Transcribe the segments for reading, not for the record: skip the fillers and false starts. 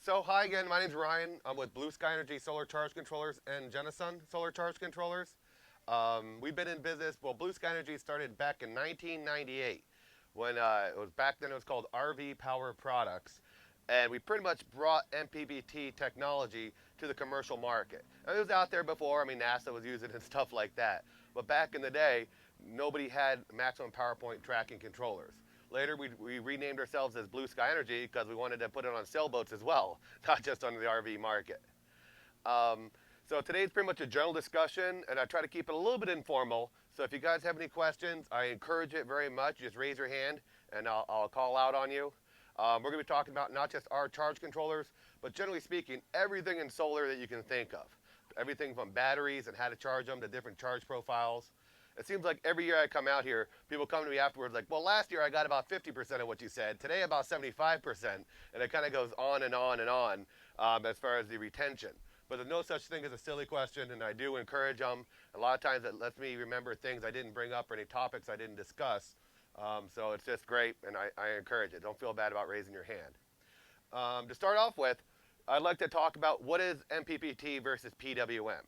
So hi again, my name's Ryan. I'm with Blue Sky Energy Solar Charge Controllers and Genasun Solar Charge Controllers. We've been in business, well, Blue Sky Energy started back in 1998 when back then it was called RV Power Products. And we pretty much brought MPPT technology to the commercial market. And it was out there before, NASA was using it and stuff like that. But back in the day, nobody had maximum power point tracking controllers. Later, we renamed ourselves as Blue Sky Energy because we wanted to put it on sailboats as well, not just on the RV market. So today's pretty much a general discussion, and I try to keep it a little bit informal. So if you guys have any questions, I encourage it very much. Just raise your hand, and I'll call out on you. We're going to be talking about not just our charge controllers, but generally speaking, everything in solar that you can think of. Everything from batteries and how to charge them to different charge profiles. It seems like every year I come out here, people come to me afterwards like, well, last year I got about 50% of what you said. Today about 75%. And it kind of goes on and on and on as far as the retention. But there's no such thing as a silly question, and I do encourage them. A lot of times it lets me remember things I didn't bring up or any topics I didn't discuss. So it's just great, and I encourage it. Don't feel bad about raising your hand. To start off with, I'd like to talk about what is MPPT versus PWM.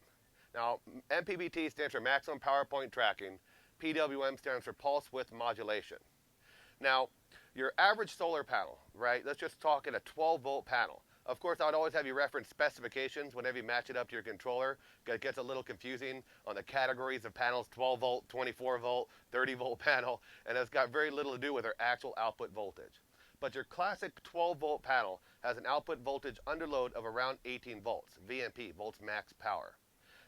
Now, MPPT stands for Maximum Power Point Tracking. PWM stands for Pulse Width Modulation. Now, your average solar panel, right? Let's just talk at a 12-volt panel. Of course, I would always have you reference specifications whenever you match it up to your controller. It gets a little confusing on the categories of panels, 12-volt, 24-volt, 30-volt panel, and it's got very little to do with their actual output voltage. But your classic 12-volt panel has an output voltage under load of around 18 volts, VMP, volts max power.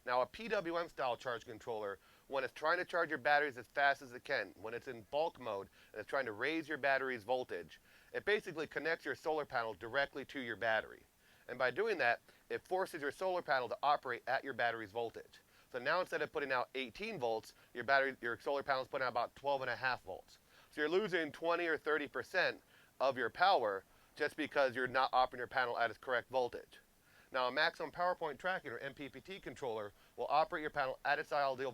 Now, a PWM style charge controller, when it's trying to charge your batteries as fast as it can, when it's in bulk mode and it's trying to raise your battery's voltage, it basically connects your solar panel directly to your battery. And by doing that, it forces your solar panel to operate at your battery's voltage. So now instead of putting out 18 volts, your solar panel is putting out about 12.5 volts. So you're losing 20 or 30% of your power just because you're not operating your panel at its correct voltage. Now, a maximum power point tracking, or MPPT controller, will operate your panel at its ideal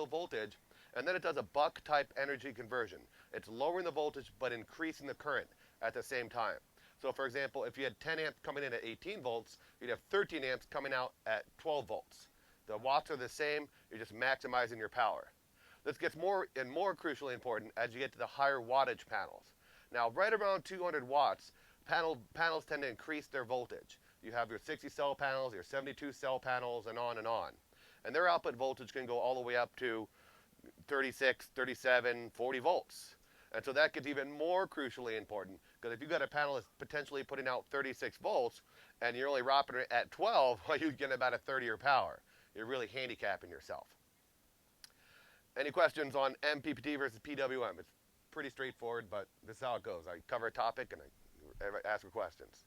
voltage, and then it does a buck-type energy conversion. It's lowering the voltage but increasing the current at the same time. So, for example, if you had 10 amps coming in at 18 volts, you'd have 13 amps coming out at 12 volts. The watts are the same, you're just maximizing your power. This gets more and more crucially important as you get to the higher wattage panels. Now, right around 200 watts, panels tend to increase their voltage. You have your 60 cell panels, your 72 cell panels, and on and on. And their output voltage can go all the way up to 36, 37, 40 volts. And so that gets even more crucially important, because if you've got a panel that's potentially putting out 36 volts and you're only operating it at 12, well, you get about a 30 power. You're really handicapping yourself. Any questions on MPPT versus PWM? It's pretty straightforward, but this is how it goes. I cover a topic and I ask for questions.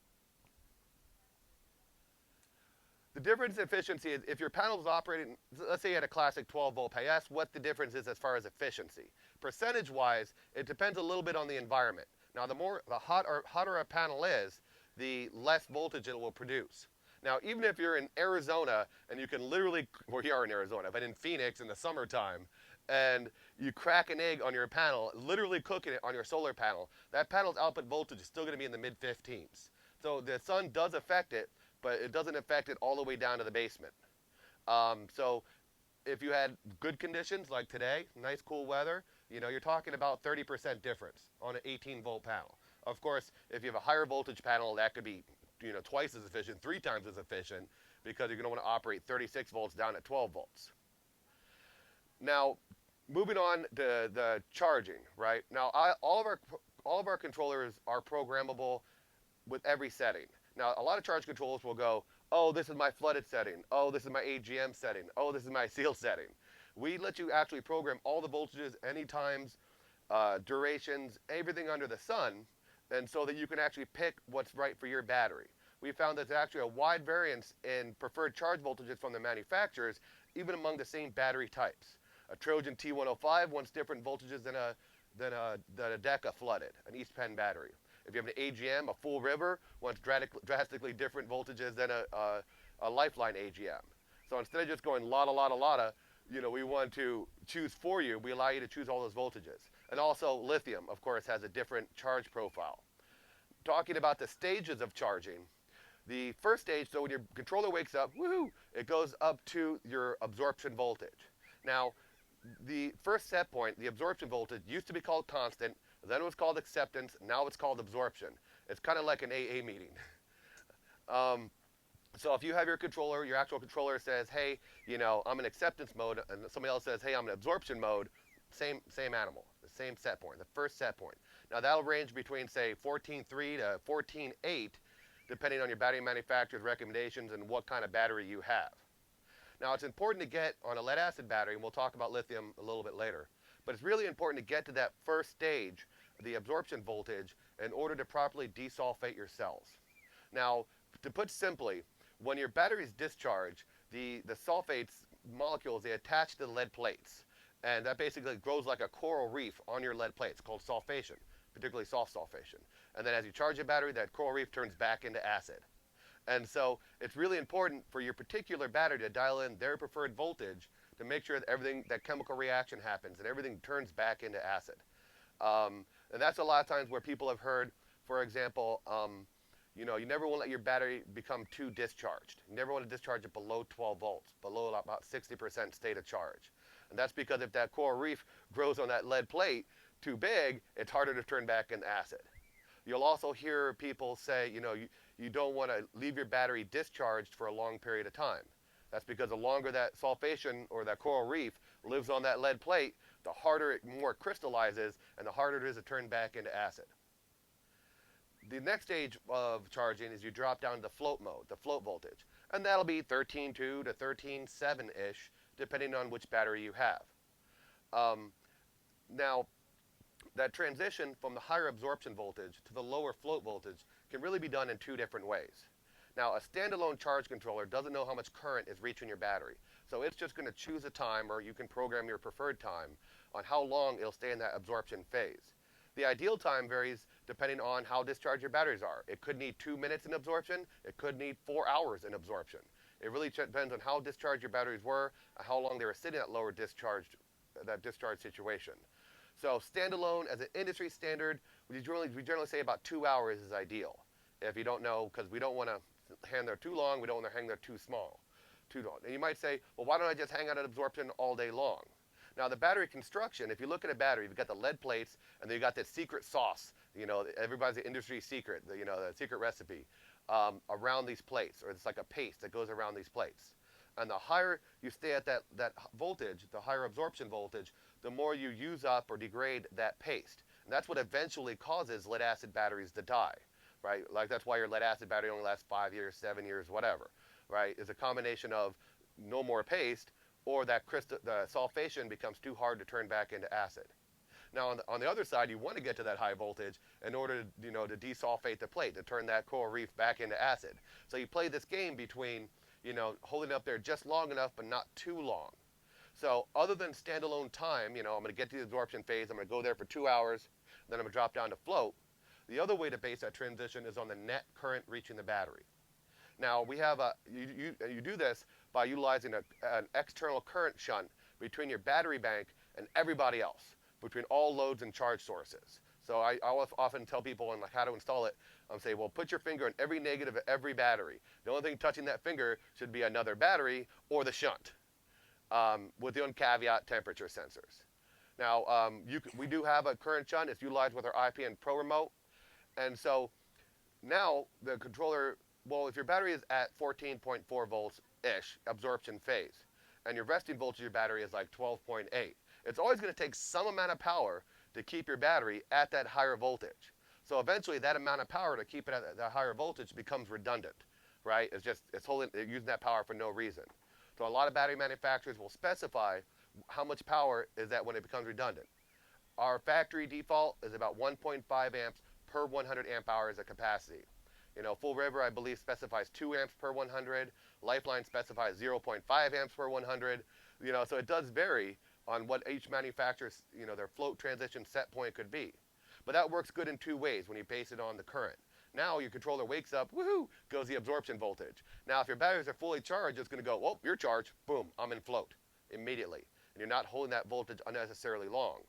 The difference in efficiency is if your panel is operating, let's say you had a classic 12-volt panel, I asked what the difference is as far as efficiency. Percentage-wise, it depends a little bit on the environment. Now, the hotter a panel is, the less voltage it will produce. Now, even if you're in Arizona, and you can literally, well, you are in Arizona, but in Phoenix in the summertime, and you crack an egg on your panel, literally cooking it on your solar panel, that panel's output voltage is still going to be in the mid-15s. So the sun does affect it, but it doesn't affect it all the way down to the basement. So if you had good conditions like today, nice cool weather, you're talking about 30% difference on an 18-volt panel. Of course, if you have a higher voltage panel, that could be twice as efficient, 3 times as efficient, because you're going to want to operate 36 volts down at 12 volts. Now, moving on to the charging, right? Now, all of our controllers are programmable with every setting. Now, a lot of charge controllers will go, oh, this is my flooded setting. Oh, this is my AGM setting. Oh, this is my seal setting. We let you actually program all the voltages, any times, durations, everything under the sun, and so that you can actually pick what's right for your battery. We found that there's actually a wide variance in preferred charge voltages from the manufacturers, even among the same battery types. A Trojan T105 wants different voltages than a Deca flooded, an East Penn battery. If you have an AGM, a full river, wants drastically different voltages than a Lifeline AGM. So instead of just going lotta, we want to choose for you. We allow you to choose all those voltages. And also lithium, of course, has a different charge profile. Talking about the stages of charging, The first stage, so when your controller wakes up, woohoo, it goes up to your absorption voltage. Now, the first set point, the absorption voltage, used to be called constant, then it was called acceptance, now it's called absorption. It's kind of like an AA meeting. So if you have your controller, your actual controller says, hey, I'm in acceptance mode, and somebody else says, hey, I'm in absorption mode, same animal, the same set point, the first set point. Now that'll range between, say, 14.3 to 14.8, depending on your battery manufacturer's recommendations and what kind of battery you have. Now it's important to get on a lead acid battery, and we'll talk about lithium a little bit later, but it's really important to get to that first stage, the absorption voltage, in order to properly desulfate your cells. Now, to put simply, when your batteries discharge, the sulfates molecules, they attach to the lead plates. And that basically grows like a coral reef on your lead plates, called sulfation, particularly soft sulfation. And then as you charge your battery, that coral reef turns back into acid. And so it's really important for your particular battery to dial in their preferred voltage to make sure that everything, that chemical reaction happens and everything turns back into acid. And that's a lot of times where people have heard, for example, you never want to let your battery become too discharged. You never want to discharge it below 12 volts, below about 60% state of charge. And that's because if that coral reef grows on that lead plate too big, it's harder to turn back into acid. You'll also hear people say, you don't want to leave your battery discharged for a long period of time. That's because the longer that sulfation or that coral reef lives on that lead plate, the harder it more crystallizes and the harder it is to turn back into acid. The next stage of charging is you drop down to the float mode, the float voltage. And that'll be 13.2 to 13.7-ish, depending on which battery you have. Now, that transition from the higher absorption voltage to the lower float voltage can really be done in two different ways. Now, a standalone charge controller doesn't know how much current is reaching your battery. So it's just going to choose a time, or you can program your preferred time, on how long it'll stay in that absorption phase. The ideal time varies depending on how discharged your batteries are. It could need 2 minutes in absorption. It could need 4 hours in absorption. It really depends on how discharged your batteries were and how long they were sitting at lower discharge situation. So standalone, as an industry standard, we generally say about 2 hours is ideal. If you don't know, because we don't want to hang there too long, we don't want to hang there too long. And you might say, well, why don't I just hang out at absorption all day long? Now, the battery construction, if you look at a battery, you've got the lead plates, and then you've got that secret sauce, everybody's industry secret, the secret recipe, around these plates, or it's like a paste that goes around these plates. And the higher you stay at that voltage, the higher absorption voltage, the more you use up or degrade that paste. And that's what eventually causes lead acid batteries to die, right? Like that's why your lead acid battery only lasts 5 years, 7 years, whatever, right? It's a combination of no more paste, or that the sulfation becomes too hard to turn back into acid. Now, on the other side, you want to get to that high voltage in order to desulfate the plate, to turn that coral reef back into acid. So you play this game between, holding it up there just long enough but not too long. So other than standalone time, I'm going to get to the absorption phase, I'm going to go there for 2 hours, then I'm going to drop down to float. The other way to base that transition is on the net current reaching the battery. Now, we have you do this by utilizing an external current shunt between your battery bank and everybody else, between all loads and charge sources. So I often tell people on how to install it, say, well, put your finger on every negative of every battery. The only thing touching that finger should be another battery or the shunt, with the caveat temperature sensors. Now, we do have a current shunt. It's utilized with our IPN Pro remote. And so now the controller, well, if your battery is at 14.4 volts-ish absorption phase, and your resting voltage of your battery is like 12.8, it's always going to take some amount of power to keep your battery at that higher voltage. So eventually that amount of power to keep it at that higher voltage becomes redundant, right? It's using that power for no reason. So a lot of battery manufacturers will specify how much power is that when it becomes redundant. Our factory default is about 1.5 amps per 100 amp hours of capacity. Full River, I believe, specifies 2 amps per 100. Lifeline specifies 0.5 amps per 100. So it does vary on what each manufacturer's, their float transition set point could be. But that works good in two ways when you base it on the current. Now your controller wakes up, woohoo, goes the absorption voltage. Now if your batteries are fully charged, it's going to go, well, you're charged, boom, I'm in float immediately. And you're not holding that voltage unnecessarily long.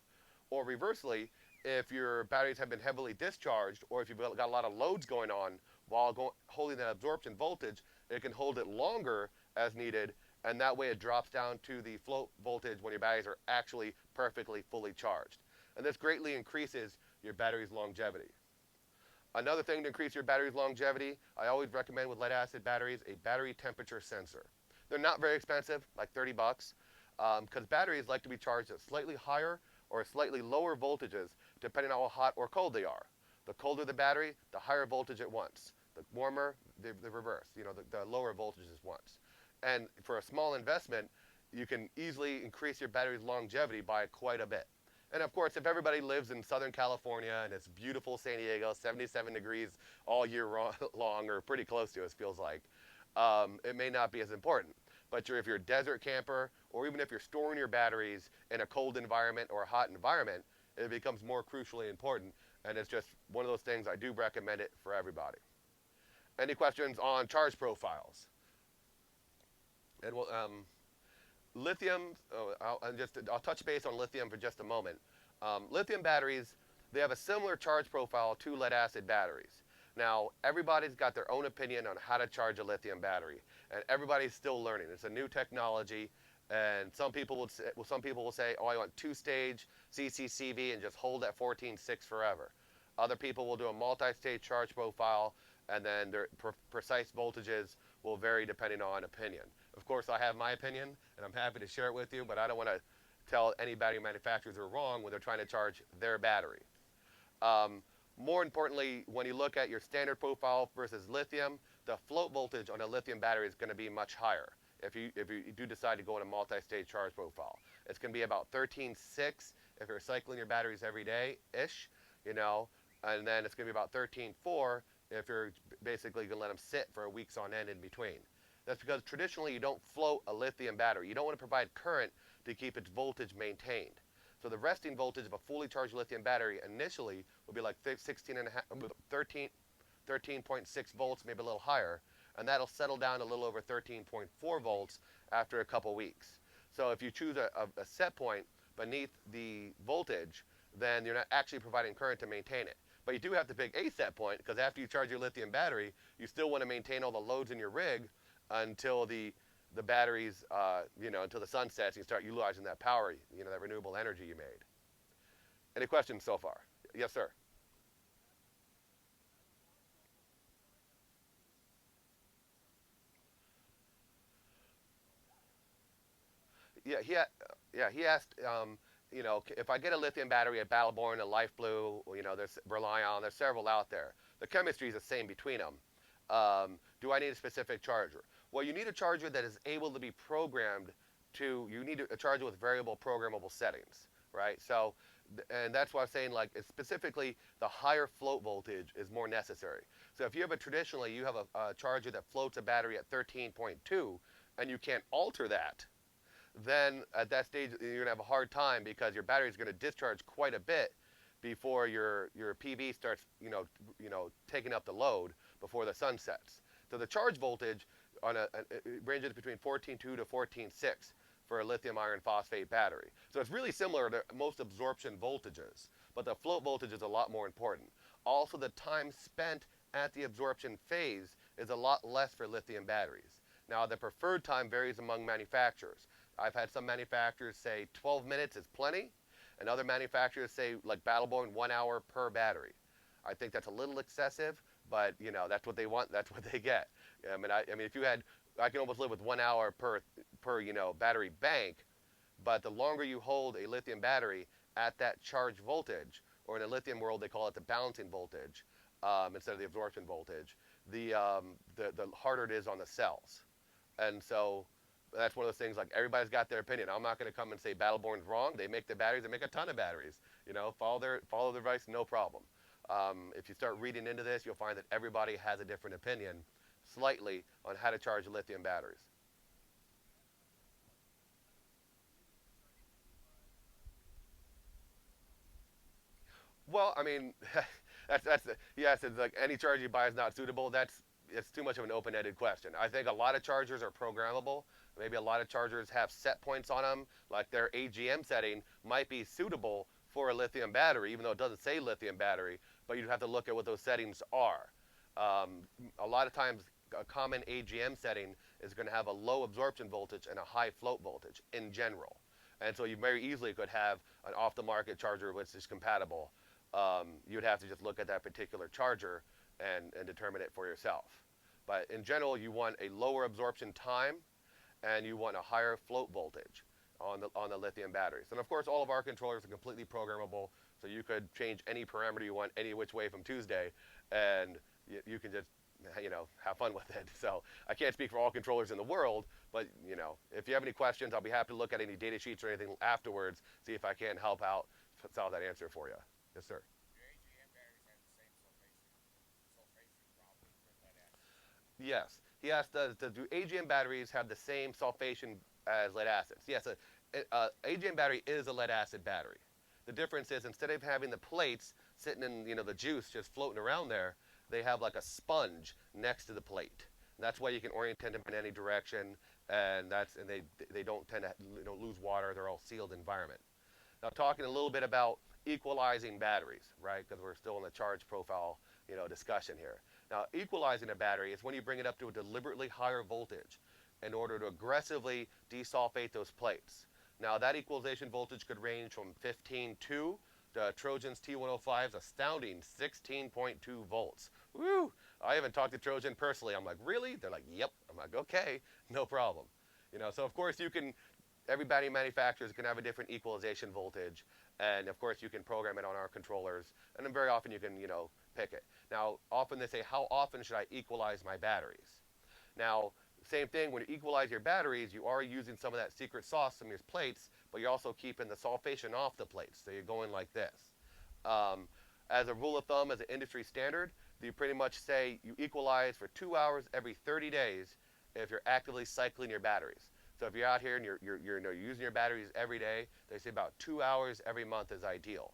Or reversely, if your batteries have been heavily discharged, or if you've got a lot of loads going on while holding that absorption voltage, it can hold it longer as needed, and that way it drops down to the float voltage when your batteries are actually perfectly fully charged. And this greatly increases your battery's longevity. Another thing to increase your battery's longevity, I always recommend with lead acid batteries, a battery temperature sensor. They're not very expensive, like 30 bucks, because batteries like to be charged at slightly higher or slightly lower voltages depending on how hot or cold they are. The colder the battery, the higher voltage it wants. The warmer, the reverse, the lower voltages it wants. And for a small investment, you can easily increase your battery's longevity by quite a bit. And of course, if everybody lives in Southern California and it's beautiful San Diego, 77 degrees all year long, or pretty close to it feels like, it may not be as important. But if you're a desert camper, or even if you're storing your batteries in a cold environment or a hot environment, it becomes more crucially important. And it's just one of those things I do recommend it for everybody. Any questions on charge profiles? And lithium, I'll touch base on lithium for just a moment. Lithium batteries, they have a similar charge profile to lead acid batteries. Now, everybody's got their own opinion on how to charge a lithium battery, and everybody's still learning. It's a new technology, and some people will say, oh, I want two-stage CCCV and just hold at 14.6 forever. Other people will do a multi-stage charge profile, and then their precise voltages will vary depending on opinion. Of course, I have my opinion, and I'm happy to share it with you, but I don't want to tell any battery manufacturers they're wrong when they're trying to charge their battery. More importantly, when you look at your standard profile versus lithium, the float voltage on a lithium battery is going to be much higher if you do decide to go in a multi-stage charge profile. It's going to be about 13.6 if you're cycling your batteries every day-ish, and then it's going to be about 13.4 if you're basically going to let them sit for weeks on end in between. That's because traditionally you don't float a lithium battery. You don't want to provide current to keep its voltage maintained. So the resting voltage of a fully charged lithium battery initially will be like 13.6 volts, maybe a little higher, and that'll settle down a little over 13.4 volts after a couple weeks. So if you choose a set point beneath the voltage, then you're not actually providing current to maintain it. But you do have to pick a set point, because after you charge your lithium battery, you still want to maintain all the loads in your rig until the batteries, until the sun sets and you start utilizing that power, that renewable energy you made. Any questions so far? Yes, sir. He asked, if I get a lithium battery at Battleborn, a Life Blue, there's Relion, there's several out there. The chemistry is the same between them. Do I need a specific charger? Well, you need a charger that is able to be programmed you need a charger with variable programmable settings, right? So, and that's why I'm saying, specifically, the higher float voltage is more necessary. So if you have traditionally, you have a charger that floats a battery at 13.2, and you can't alter that, then at that stage, you're going to have a hard time because your battery is going to discharge quite a bit before your PV starts, taking up the load before the sun sets. So the charge voltage it ranges between 14.2 to 14.6 for a lithium iron phosphate battery. So it's really similar to most absorption voltages, but the float voltage is a lot more important. Also, the time spent at the absorption phase is a lot less for lithium batteries. Now, the preferred time varies among manufacturers. I've had some manufacturers say 12 minutes is plenty, and other manufacturers say, like Battleborn, 1 hour per battery. I think that's a little excessive, but that's what they want, that's what they get. I mean, if you had, I can almost live with 1 hour per battery bank, but the longer you hold a lithium battery at that charge voltage, or in a lithium world they call it the balancing voltage instead of the absorption voltage, the harder it is on the cells. And so that's one of those things, like, everybody's got their opinion. I'm not going to come and say Battleborn's wrong. They make the batteries, they make a ton of batteries. Follow their advice, no problem. If you start reading into this, you'll find that everybody has a different opinion, slightly, on how to charge lithium batteries. Well, I mean, yes, it's like any charger you buy is not suitable. It's too much of an open-ended question. I think a lot of chargers are programmable. Maybe a lot of chargers have set points on them, like their AGM setting might be suitable for a lithium battery, even though it doesn't say lithium battery, but you'd have to look at what those settings are. A lot of times, a common AGM setting is going to have a low absorption voltage and a high float voltage in general. And so you very easily could have an off-the-market charger which is compatible. You would have to just look at that particular charger and determine it for yourself. But in general, you want a lower absorption time and you want a higher float voltage on the lithium batteries. And of course, all of our controllers are completely programmable, so you could change any parameter you want any which way from Tuesday, and you can just have fun with it. So I can't speak for all controllers in the world, but if you have any questions, I'll be happy to look at any data sheets or anything afterwards, see if I can help out solve that answer for you. Yes, sir. Yes. He asked, do AGM batteries have the same sulfation as lead acids? Yes, AGM battery is a lead acid battery. The difference is instead of having the plates sitting in the juice just floating around there, they have like a sponge next to the plate. And that's why you can orient them in any direction, and they don't tend to lose water. They're all sealed environment. Now talking a little bit about equalizing batteries, right? Because we're still in the charge profile discussion here. Now, equalizing a battery is when you bring it up to a deliberately higher voltage in order to aggressively desulfate those plates. Now, that equalization voltage could range from 15.2 to Trojan's T105's astounding 16.2 volts. Woo! I haven't talked to Trojan personally. I'm like, really? They're like, yep. I'm like, okay, no problem. So of course every battery manufacturer can have a different equalization voltage, and of course you can program it on our controllers, and then very often you can pick it. Now often they say, how often should I equalize my batteries? Now same thing, when you equalize your batteries, you are using some of that secret sauce from your plates, but you're also keeping the sulfation off the plates, so you're going like this. As a rule of thumb, as an industry standard, you pretty much say you equalize for 2 hours every 30 days if you're actively cycling your batteries. So if you're out here and you're using your batteries every day, they say about 2 hours every month is ideal.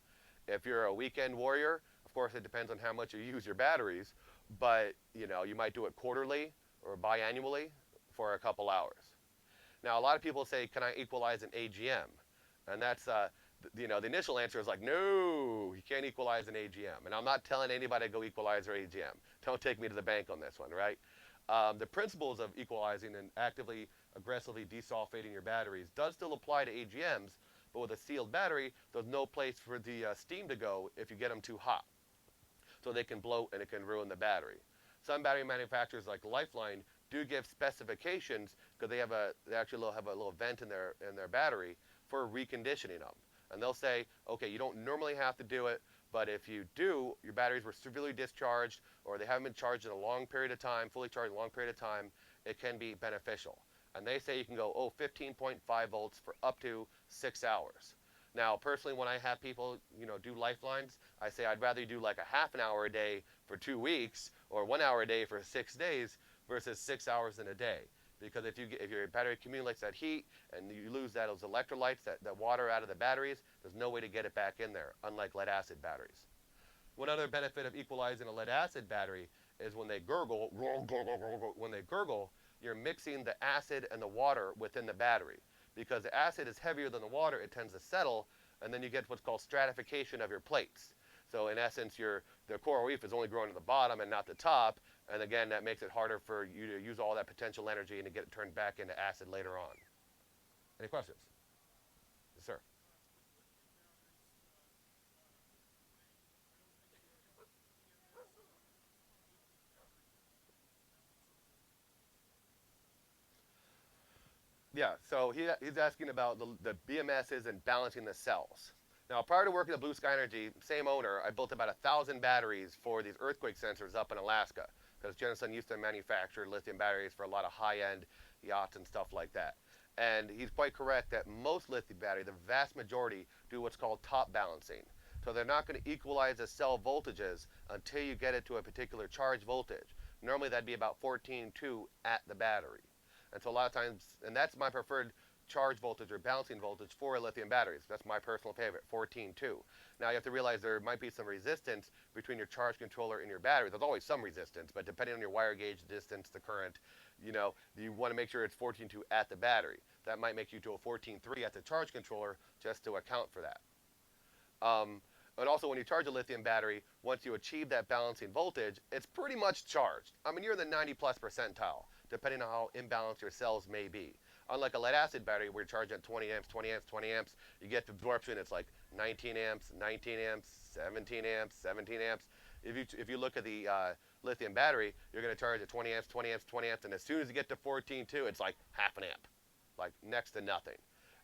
If you're a weekend warrior, of course it depends on how much you use your batteries, but you might do it quarterly or biannually for a couple hours. Now a lot of people say, can I equalize an AGM? And that's the initial answer is like, no, you can't equalize an AGM. And I'm not telling anybody to go equalize their AGM. Don't take me to the bank on this one, right? The principles of equalizing and actively, aggressively desulfating your batteries does still apply to AGMs, but with a sealed battery, there's no place for the steam to go if you get them too hot. So they can bloat and it can ruin the battery. Some battery manufacturers like Lifeline do give specifications because they actually have a little vent in their battery for reconditioning them. And they'll say, okay, you don't normally have to do it, but if you do, your batteries were severely discharged or they haven't been charged in a long period of time, fully charged in a long period of time, it can be beneficial. And they say you can go, 15.5 volts for up to 6 hours. Now, personally, when I have people, do lifelines, I say I'd rather you do like a half an hour a day for 2 weeks or 1 hour a day for 6 days versus 6 hours in a day. Because if your battery accumulates that heat and you lose those electrolytes, that water out of the batteries, there's no way to get it back in there, unlike lead acid batteries. One other benefit of equalizing a lead acid battery is when they gurgle, you're mixing the acid and the water within the battery. Because the acid is heavier than the water, it tends to settle, and then you get what's called stratification of your plates. So in essence, the coral reef is only growing at the bottom and not the top, and again, that makes it harder for you to use all that potential energy and to get it turned back into acid later on. Any questions? Yes, sir. Yeah, so he's asking about the BMSs and balancing the cells. Now, prior to working at Blue Sky Energy, same owner, I built about 1,000 batteries for these earthquake sensors up in Alaska, because Genasun used to manufacture lithium batteries for a lot of high-end yachts and stuff like that. And he's quite correct that most lithium batteries, the vast majority, do what's called top balancing. So they're not going to equalize the cell voltages until you get it to a particular charge voltage. Normally that'd be about 14.2 at the battery. And so a lot of times, and that's my preferred charge voltage or balancing voltage for lithium batteries. That's my personal favorite, 14.2. Now you have to realize there might be some resistance between your charge controller and your battery. There's always some resistance, but depending on your wire gauge distance, the current, you want to make sure it's 14.2 at the battery. That might make you to a 14.3 at the charge controller just to account for that. And also, when you charge a lithium battery, once you achieve that balancing voltage, it's pretty much charged. I mean, you're in the 90 plus percentile, depending on how imbalanced your cells may be. Unlike a lead acid battery, where you're charging at 20 amps, 20 amps, 20 amps, you get to absorption, it's like 19 amps, 19 amps, 17 amps, 17 amps. If you look at the lithium battery, you're going to charge at 20 amps, 20 amps, 20 amps, and as soon as you get to 14.2, it's like half an amp, like next to nothing.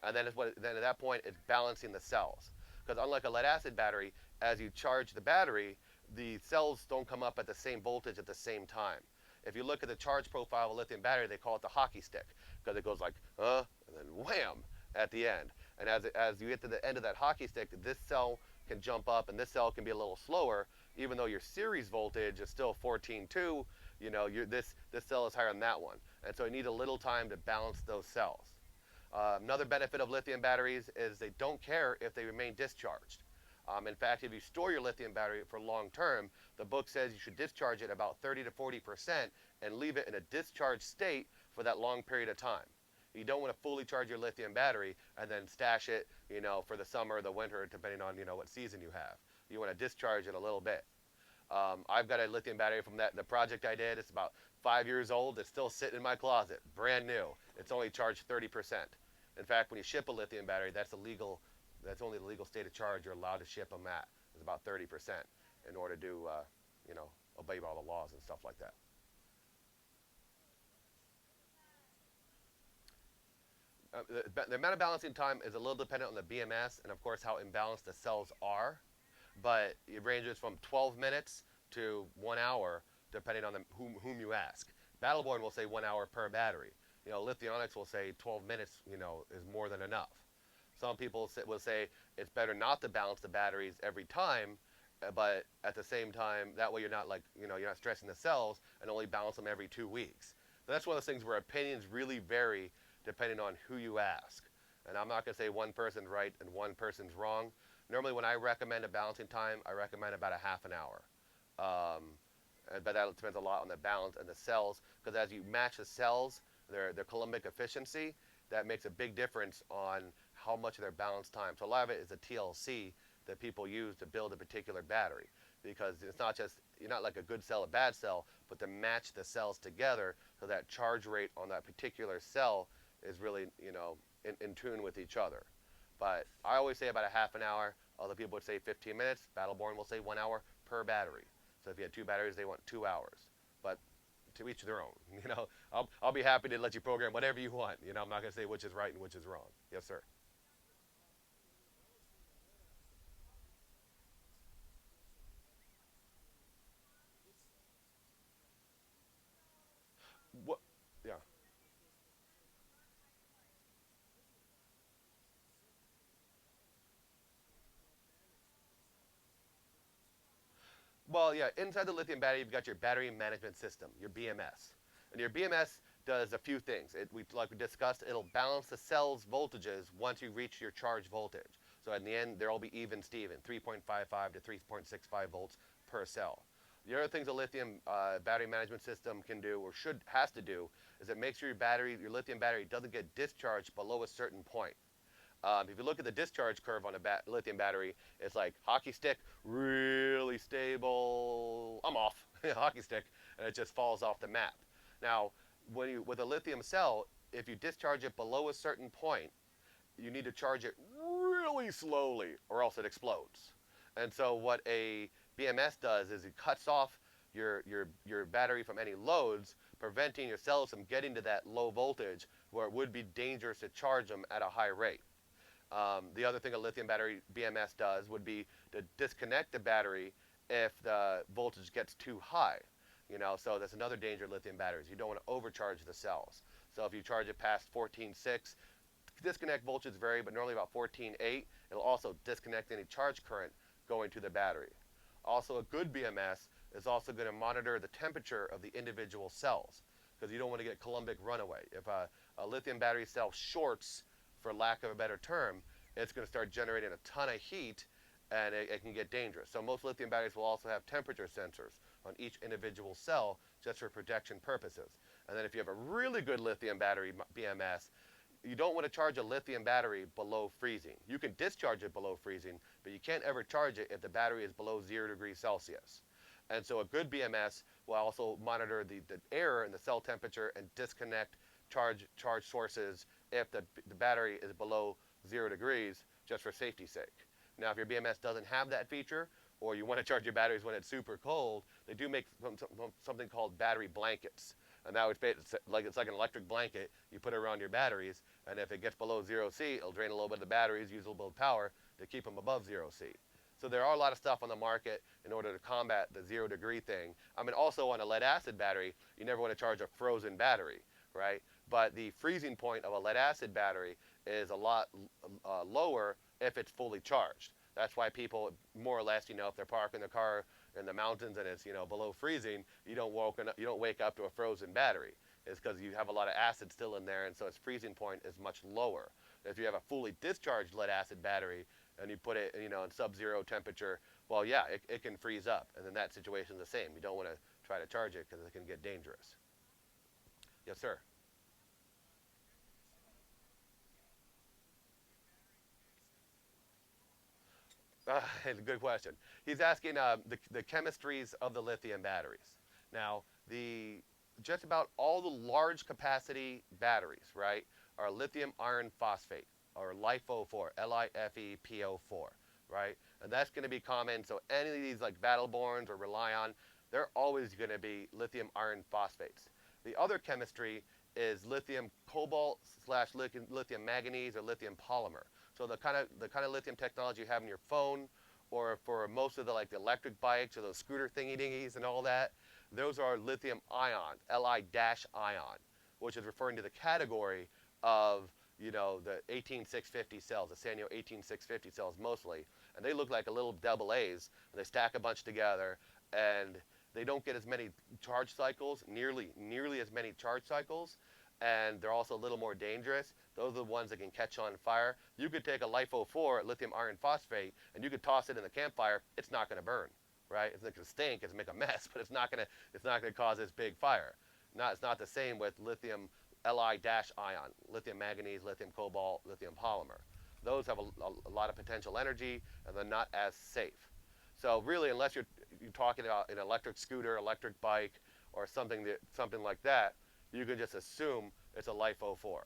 And then then at that point, it's balancing the cells. Because unlike a lead acid battery, as you charge the battery, the cells don't come up at the same voltage at the same time. If you look at the charge profile of a lithium battery, they call it the hockey stick, because it goes like, and then wham, at the end. And as you get to the end of that hockey stick, this cell can jump up, and this cell can be a little slower, even though your series voltage is still 14.2, this cell is higher than that one. And so you need a little time to balance those cells. Another benefit of lithium batteries is they don't care if they remain discharged. In fact, if you store your lithium battery for long term, the book says you should discharge it about 30 to 40% and leave it in a discharged state for that long period of time. You don't want to fully charge your lithium battery and then stash it, for the summer or the winter, depending on, what season you have. You want to discharge it a little bit. I've got a lithium battery from the project I did. It's about 5 years old. It's still sitting in my closet, brand new. It's only charged 30%. In fact, when you ship a lithium battery, that's only the legal state of charge you're allowed to ship them at. It's about 30% in order to, obey all the laws and stuff like that. The amount of balancing time is a little dependent on the BMS and, of course, how imbalanced the cells are. But it ranges from 12 minutes to 1 hour, depending on whom you ask. Battleborn will say 1 hour per battery. Lithionics will say 12 minutes, is more than enough. Some people will say it's better not to balance the batteries every time, but at the same time, that way you're not you're not stressing the cells, and only balance them every 2 weeks. So that's one of those things where opinions really vary depending on who you ask. And I'm not going to say one person's right and one person's wrong. Normally, when I recommend a balancing time, I recommend about a half an hour. But that depends a lot on the balance and the cells, because as you match the cells, their Coulombic efficiency, that makes a big difference on how much of their balance time. So a lot of it is a TLC that people use to build a particular battery, because it's not just, you're not like a good cell, a bad cell, but to match the cells together so that charge rate on that particular cell is really, in tune with each other. But I always say about a half an hour. Other people would say 15 minutes. Battleborn will say 1 hour per battery. So if you had 2 batteries, they want 2 hours. But to each their own. I'll be happy to let you program whatever you want. I'm not going to say which is right and which is wrong. Yes, sir. What? Yeah. Well, yeah, inside the lithium battery, you've got your battery management system, your BMS. And your BMS does a few things. Like we discussed, it'll balance the cell's voltages once you reach your charge voltage. So in the end, they'll all be even Steven, 3.55 to 3.65 volts per cell. The other things a lithium battery management system can do, or has to do, is it makes sure your lithium battery doesn't get discharged below a certain point. If you look at the discharge curve on a lithium battery, it's like hockey stick, really stable, I'm off, hockey stick, and it just falls off the map. Now, with a lithium cell, if you discharge it below a certain point, you need to charge it really slowly or else it explodes. And so what a BMS does is it cuts off your battery from any loads, preventing your cells from getting to that low voltage where it would be dangerous to charge them at a high rate. The other thing a lithium battery BMS does would be to disconnect the battery if the voltage gets too high. So that's another danger of lithium batteries. You don't want to overcharge the cells. So if you charge it past 14.6, disconnect voltages vary, but normally about 14.8. It'll also disconnect any charge current going to the battery. Also, a good BMS is also going to monitor the temperature of the individual cells, because you don't want to get Coulombic runaway. If a lithium battery cell shorts, for lack of a better term, it's going to start generating a ton of heat, and it can get dangerous. So most lithium batteries will also have temperature sensors on each individual cell, just for protection purposes. And then if you have a really good lithium battery BMS, you don't want to charge a lithium battery below freezing. You can discharge it below freezing, but you can't ever charge it if the battery is below 0 degrees Celsius. And so a good BMS will also monitor the air and the cell temperature and disconnect charge sources if the battery is below 0 degrees, just for safety's sake. Now, if your BMS doesn't have that feature, or you want to charge your batteries when it's super cold, they do make something called battery blankets. And that would it's like an electric blanket. You put it around your batteries, and if it gets below 0 C, it'll drain a little bit of the batteries, use a little bit of power to keep them above 0 C. So there are a lot of stuff on the market in order to combat the 0 degree thing. I mean, also on a lead acid battery, you never want to charge a frozen battery, right? But the freezing point of a lead acid battery is a lot lower if it's fully charged. That's why people, more or less, if they're parking their car in the mountains and it's below freezing, you don't wake up to a frozen battery. It's because you have a lot of acid still in there, and so its freezing point is much lower. If you have a fully discharged lead acid battery and you put it in sub-zero temperature, well, yeah, it can freeze up, and in that situation, the same. You don't want to try to charge it because it can get dangerous. Yes, sir. It's a good question. He's asking the chemistries of the lithium batteries. Now, just about all the large capacity batteries, right, are lithium iron phosphate, or LiFePO4, LiFePO4, right? And that's going to be common. So any of these like Battleborns or Relion, they're always going to be lithium iron phosphates. The other chemistry is lithium cobalt slash lithium manganese or lithium polymer. So the kind of lithium technology you have in your phone, or for most of the electric bikes or those scooter thingy dingies and all that, those are lithium ion, Li-ion, which is referring to the category of the 18650 cells, the Sanyo 18650 cells mostly, and they look like a little double A's, and they stack a bunch together, and they don't get as many charge cycles, nearly as many charge cycles, and they're also a little more dangerous. Those are the ones that can catch on fire. You could take a LiFePO4, lithium iron phosphate, and you could toss it in the campfire. It's not going to burn, right? It's not going to stink. It's make a mess, but it's not going to cause this big fire. It's not the same with lithium Li-ion, lithium manganese, lithium cobalt, lithium polymer. Those have a lot of potential energy, and they're not as safe. So really, unless you're talking about an electric scooter, electric bike, or something like that, you can just assume it's a LiFePO4.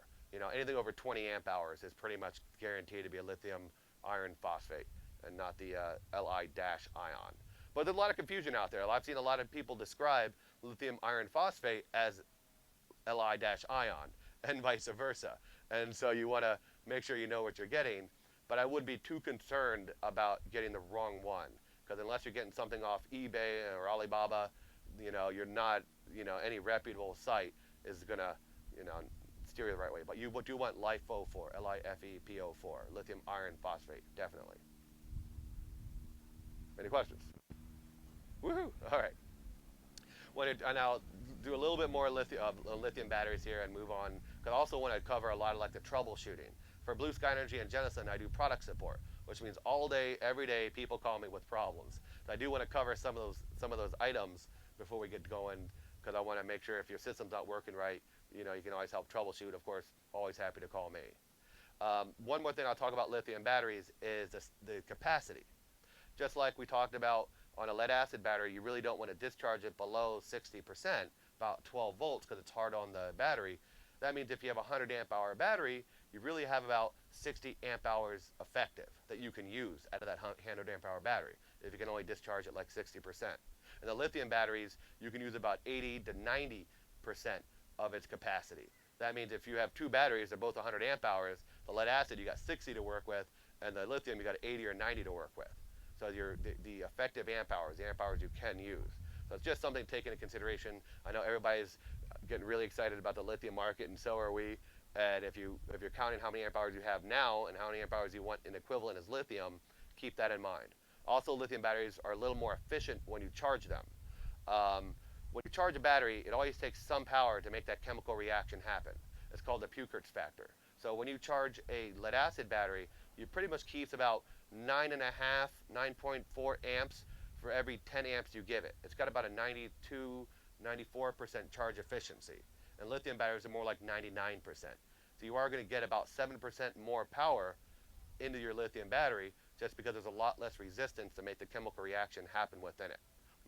Anything over 20 amp hours is pretty much guaranteed to be a lithium iron phosphate and not the Li-ion. But there's a lot of confusion out there. I've seen a lot of people describe lithium iron phosphate as Li-ion and vice versa. And so you want to make sure you know what you're getting. But I wouldn't be too concerned about getting the wrong one, because unless you're getting something off eBay or Alibaba, you're not, any reputable site is going to, steer you the right way. But you do want LiFePO4, LiFePO4, lithium iron phosphate, definitely. Any questions? Woohoo! All right. And I'll do a little bit more lithium batteries here and move on, because I also want to cover a lot of the troubleshooting. For Blue Sky Energy and Genasun, I do product support, which means all day, every day, people call me with problems. So I do want to cover some of those items before we get going, because I want to make sure if your system's not working right, you can always help troubleshoot. Of course, always happy to call me. One more thing I'll talk about lithium batteries is the capacity. Just like we talked about on a lead acid battery, you really don't want to discharge it below 60%, about 12 volts, because it's hard on the battery. That means if you have a 100 amp hour battery, you really have about 60 amp hours effective that you can use out of that 100 amp hour battery, if you can only discharge it 60%. And the lithium batteries, you can use about 80 to 90% of its capacity. That means if you have two batteries, they're both 100 amp hours, the lead acid, you got 60 to work with, and the lithium, you got 80 or 90 to work with. So the effective amp hours, the amp hours you can use. So it's just something to take into consideration. I know everybody's getting really excited about the lithium market, and so are we. And if you're counting how many amp hours you have now and how many amp hours you want in equivalent as lithium, keep that in mind. Also, lithium batteries are a little more efficient when you charge them. When you charge a battery, it always takes some power to make that chemical reaction happen. It's called the Puchertz factor. So when you charge a lead acid battery, you pretty much keeps about 9.5, 9.4 amps for every 10 amps you give it. It's got about a 92, 94% charge efficiency. And lithium batteries are more like 99%. So you are going to get about 7% more power into your lithium battery just because there's a lot less resistance to make the chemical reaction happen within it.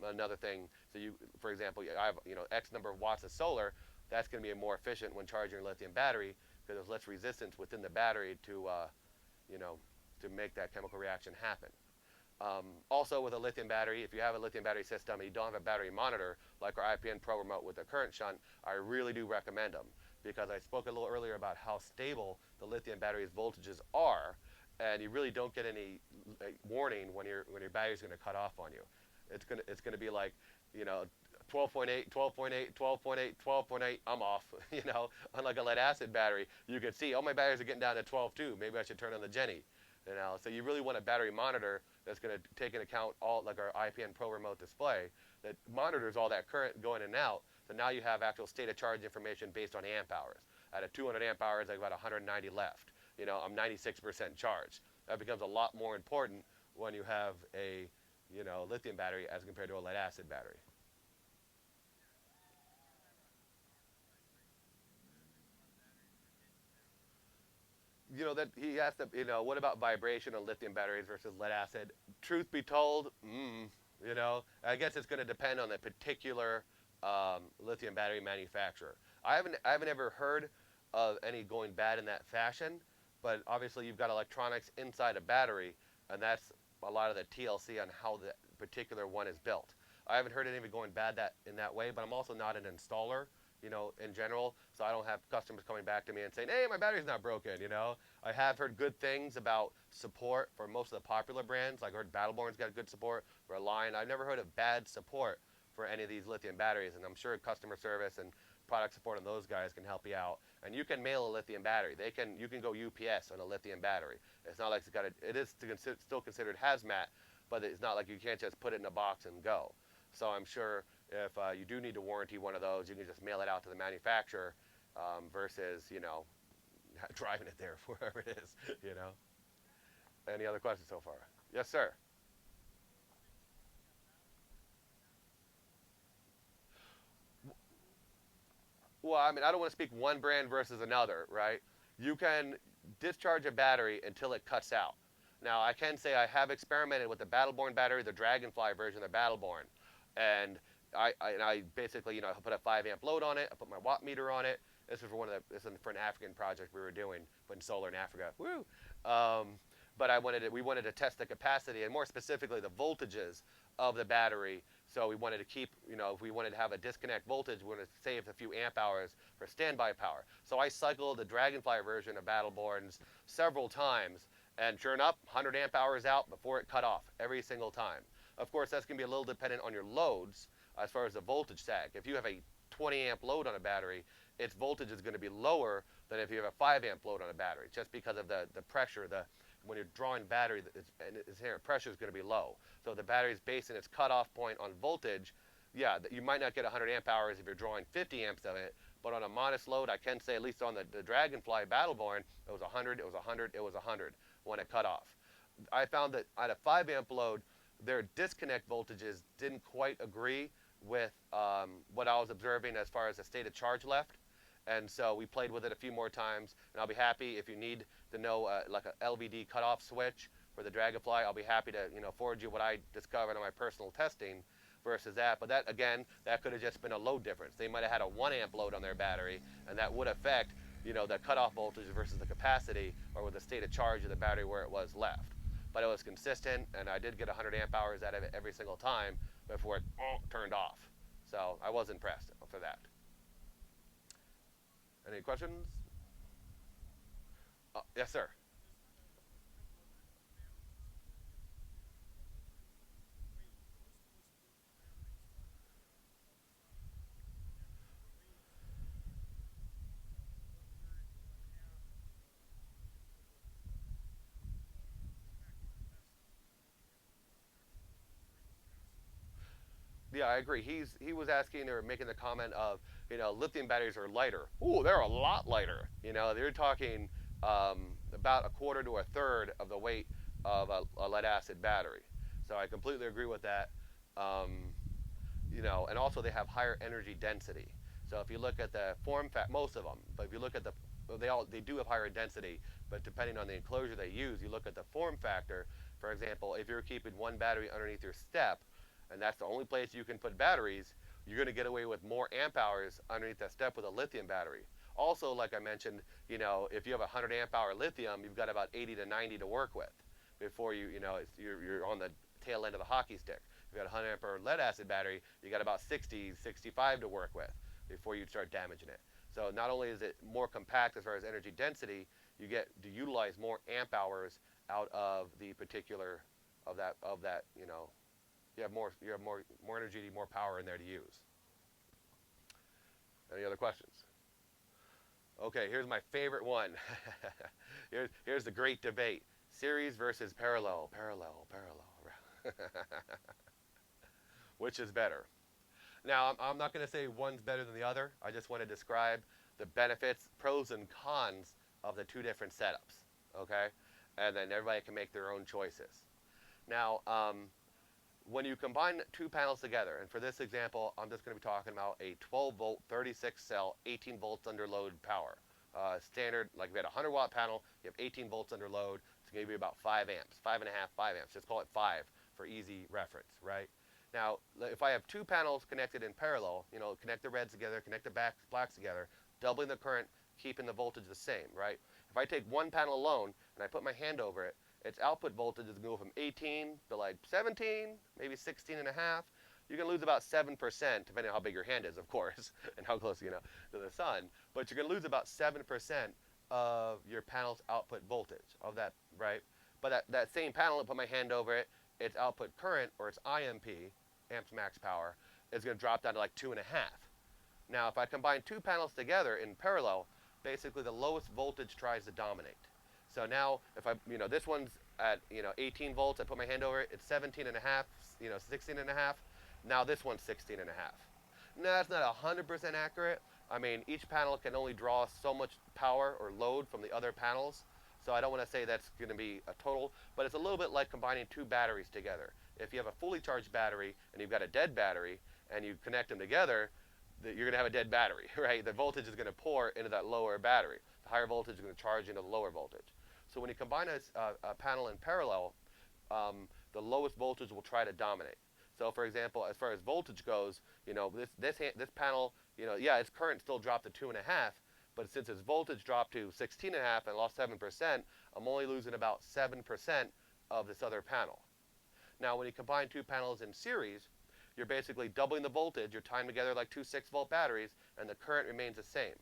Another thing, so you, for example, I have X number of watts of solar. That's going to be more efficient when charging your lithium battery because there's less resistance within the battery to you know, to make that chemical reaction happen. Also with a lithium battery, if you have a lithium battery system and you don't have a battery monitor, like our IPN Pro remote with the current shunt, I really do recommend them because I spoke a little earlier about how stable the lithium battery's voltages are, and you really don't get any warning when your battery's going to cut off on you. It's gonna be like, 12.8, 12.8, 12.8, 12.8, I'm off. Unlike a lead acid battery, you can see, oh, my batteries are getting down to 12.2. Maybe I should turn on the Jenny. So you really want a battery monitor that's going to take into account all, like our IPN Pro remote display, that monitors all that current going in and out. So now you have actual state of charge information based on amp hours. Out of 200 amp hours, I have about 190 left. I'm 96% charged. That becomes a lot more important when you have a lithium battery as compared to a lead acid battery. That he asked, what about vibration on lithium batteries versus lead acid? Truth be told, I guess it's going to depend on the particular lithium battery manufacturer. I haven't ever heard of any going bad in that fashion, but obviously you've got electronics inside a battery, and that's a lot of the TLC on how the particular one is built. I haven't heard any of it going bad in that way, but I'm also not an installer, in general, so I don't have customers coming back to me and saying, hey, my battery's not broken, I have heard good things about support for most of the popular brands. Like I heard Battleborn's got good support, Reliant. I've never heard of bad support for any of these lithium batteries, and I'm sure customer service and product support on those guys can help you out. And you can mail a lithium battery. You can go UPS on a lithium battery. It's not like it is still considered hazmat, but it's not like you can't just put it in a box and go. So I'm sure if you do need to warranty one of those, you can just mail it out to the manufacturer versus, driving it there wherever it is, Any other questions so far? Yes, sir. Well, I mean, I don't want to speak one brand versus another, right? You can discharge a battery until it cuts out. Now, I can say I have experimented with the Battleborn battery, the Dragonfly version of the Battleborn, and I basically, I put a 5 amp load on it. I put my watt meter on it. This is for an African project we were doing, putting solar in Africa. Woo! But we wanted to test the capacity and more specifically the voltages of the battery. So we wanted to keep, if we wanted to have a disconnect voltage, we wanted to save a few amp hours for standby power. So I cycled the Dragonfly version of Battleborns several times, and sure enough, 100 amp hours out before it cut off every single time. Of course, that's going to be a little dependent on your loads as far as the voltage sag. If you have a 20 amp load on a battery, its voltage is going to be lower than if you have a 5 amp load on a battery, just because of the pressure. When you're drawing battery, its inherent pressure is going to be low. So the battery is basing its cutoff point on voltage. Yeah, you might not get 100 amp hours if you're drawing 50 amps of it, but on a modest load, I can say at least on the Dragonfly Battleborn, it was 100, it was 100, it was 100 when it cut off. I found that at a 5 amp load, their disconnect voltages didn't quite agree with what I was observing as far as the state of charge left. And so we played with it a few more times, and I'll be happy if you need to know like a LVD cutoff switch for the Dragonfly. I'll be happy to forward you what I discovered on my personal testing versus that. But that, again, that could have just been a load difference. They might have had a 1 amp load on their battery, and that would affect the cutoff voltage versus the capacity or with the state of charge of the battery where it was left. But it was consistent, and I did get 100 amp hours out of it every single time before it turned off. So I was impressed for that. Any questions? Yes, sir. Yeah, I agree. He was asking or making the comment of, lithium batteries are lighter. Ooh, they're a lot lighter. They're talking about a quarter to a third of the weight of a lead acid battery. So I completely agree with that. And also they have higher energy density. So if you look at the form factor, most of them, but if you look at the they do have higher density, but depending on the enclosure they use, you look at the form factor. For example, if you're keeping one battery underneath your step, and that's the only place you can put batteries, you're going to get away with more amp hours underneath that step with a lithium battery. Also, like I mentioned, if you have a 100 amp hour lithium, you've got about 80 to 90 to work with before you're on the tail end of the hockey stick. If you got a 100 amp hour lead acid battery, you got about 60, 65 to work with before you start damaging it. So not only is it more compact as far as energy density, you get to utilize more amp hours out of the particular of that you have more energy, more power in there to use. Any other questions? Okay, here's my favorite one. here's the great debate: series versus parallel. Which is better? Now, I'm not going to say one's better than the other. I just want to describe the benefits, pros and cons of the two different setups, okay? And then everybody can make their own choices. Now, when you combine two panels together, and for this example, I'm just going to be talking about a 12-volt, 36-cell, 18 volts under load power. Standard, like if you had a 100-watt panel, you have 18 volts under load. It's going to be about 5 amps, 5.5, 5 amps. Just call it 5 for easy reference, right? Now, if I have two panels connected in parallel, connect the reds together, connect the blacks together, doubling the current, keeping the voltage the same, right? If I take one panel alone and I put my hand over it, its output voltage is going to go from 18 to like 17, maybe 16 and a half. You're going to lose about 7%, depending on how big your hand is, of course, and how close, to the sun. But you're going to lose about 7% of your panel's output voltage of that, right? But that same panel, I put my hand over it, its output current, or its IMP, amps max power, is going to drop down to like 2.5. Now, if I combine two panels together in parallel, basically the lowest voltage tries to dominate. So now, if this one's at 18 volts, I put my hand over it, it's 17 and a half, 16 and a half. Now this one's 16 and a half. Now that's not 100% accurate. I mean, each panel can only draw so much power or load from the other panels. So I don't want to say that's going to be a total, but it's a little bit like combining two batteries together. If you have a fully charged battery and you've got a dead battery and you connect them together, you're going to have a dead battery, right? The voltage is going to pour into that lower battery. The higher voltage is going to charge into the lower voltage. So when you combine a panel in parallel, the lowest voltage will try to dominate. So for example, as far as voltage goes, this panel, its current still dropped to 2.5, but since its voltage dropped to 16.5 and lost 7%, I'm only losing about 7% of this other panel. Now, when you combine two panels in series, you're basically doubling the voltage. You're tying together like two 6-volt batteries, and the current remains the same.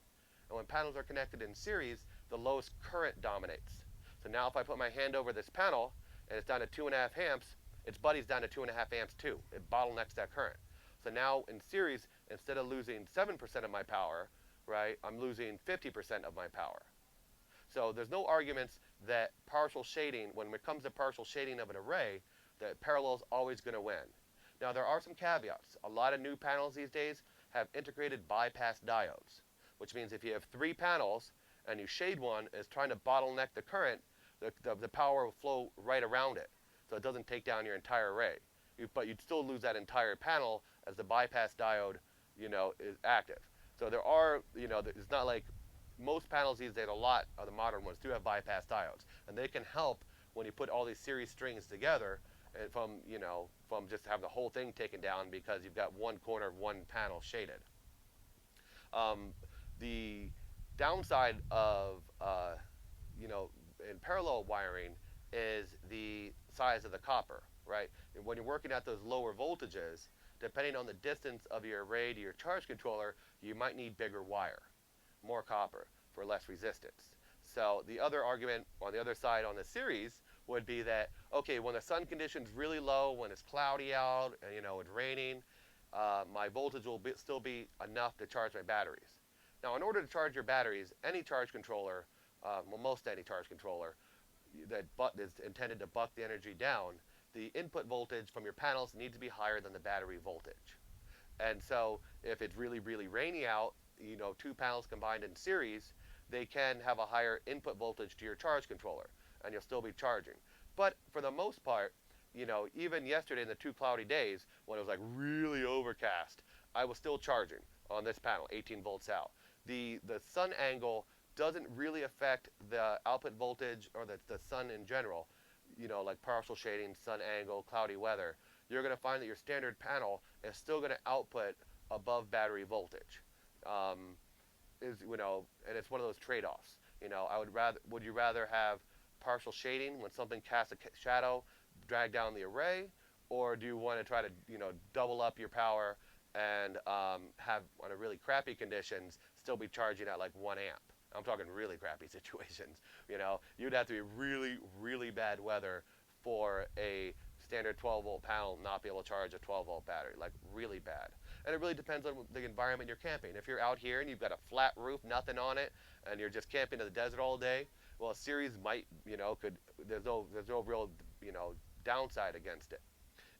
And when panels are connected in series, the lowest current dominates. So now if I put my hand over this panel, and it's down to 2.5 amps, its buddy's down to 2.5 amps too. It bottlenecks that current. So now in series, instead of losing 7% of my power, right, I'm losing 50% of my power. So there's no arguments that partial shading, when it comes to partial shading of an array, that parallel is always going to win. Now there are some caveats. A lot of new panels these days have integrated bypass diodes, which means if you have 3 panels and you shade one, it's trying to bottleneck the current, the power will flow right around it, so it doesn't take down your entire array. But you'd still lose that entire panel as the bypass diode, is active. So there are, it's not like most panels these days, a lot of the modern ones do have bypass diodes, and they can help when you put all these series strings together, and from just having the whole thing taken down because you've got one corner of one panel shaded. The downside of in parallel wiring is the size of the copper, right? And when you're working at those lower voltages, depending on the distance of your array to your charge controller, you might need bigger wire, more copper for less resistance. So the other argument on the other side on the series would be that, okay, when the sun condition's really low, when it's cloudy out, and it's raining, my voltage will still be enough to charge my batteries. Now, in order to charge your batteries, any charge controller, most any charge controller that is intended to buck the energy down, the input voltage from your panels needs to be higher than the battery voltage. And so if it's really, really rainy out, 2 panels combined in series, they can have a higher input voltage to your charge controller, and you'll still be charging. But for the most part, even yesterday in the 2 cloudy days, when it was like really overcast, I was still charging on this panel, 18 volts out. The sun angle doesn't really affect the output voltage or the sun in general, like partial shading, sun angle, cloudy weather, you're going to find that your standard panel is still going to output above battery voltage. And it's one of those trade-offs. Would you rather have partial shading when something casts a shadow, drag down the array, or do you want to try to, double up your power and have, on a really crappy conditions, still be charging at like 1 amp? I'm talking really crappy situations. You'd have to be really, really bad weather for a standard 12-volt panel not be able to charge a 12-volt battery, like really bad. And it really depends on the environment you're camping. If you're out here and you've got a flat roof, nothing on it, and you're just camping in the desert all day, well, a series might, there's no real, downside against it.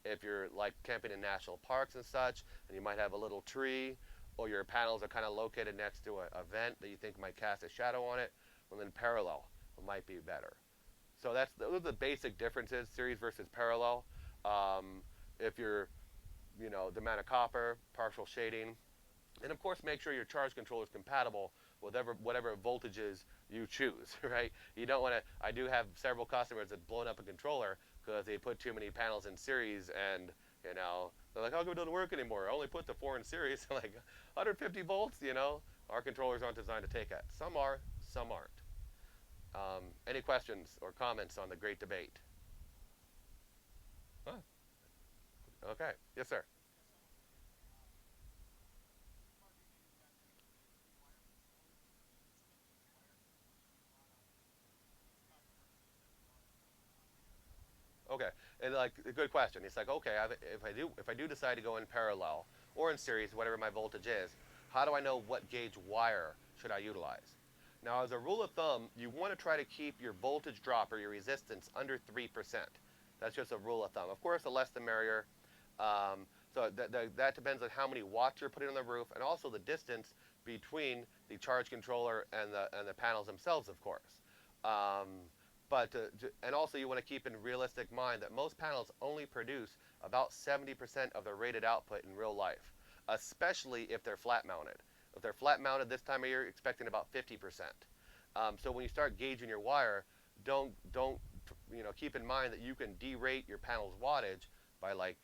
If you're like camping in national parks and such, and you might have a little tree, or your panels are kind of located next to a vent that you think might cast a shadow on it, well, then parallel might be better. So those are the basic differences, series versus parallel. If you're, the amount of copper, partial shading, and of course make sure your charge controller is compatible with whatever voltages you choose, right? You don't want to, I do have several customers that blown up a controller because they put too many panels in series and, they're like, how come it doesn't work anymore? I only put the 4 in series. Like 150 volts, our controllers aren't designed to take that. Some are, some aren't. Any questions or comments on the great debate? Huh? Okay. Yes, sir. Okay, and like a good question. It's like, okay, if I do decide to go in parallel or in series, whatever my voltage is, how do I know what gauge wire should I utilize? Now, as a rule of thumb, you want to try to keep your voltage drop or your resistance under 3%. That's just a rule of thumb. Of course, the less the merrier. So that depends on how many watts you're putting on the roof, and also the distance between the charge controller and the panels themselves, of course. And also you want to keep in realistic mind that most panels only produce about 70% of their rated output in real life, especially if they're flat mounted. If they're flat mounted this time of year, you're expecting about 50%. So when you start gauging your wire, don't keep in mind that you can derate your panel's wattage by the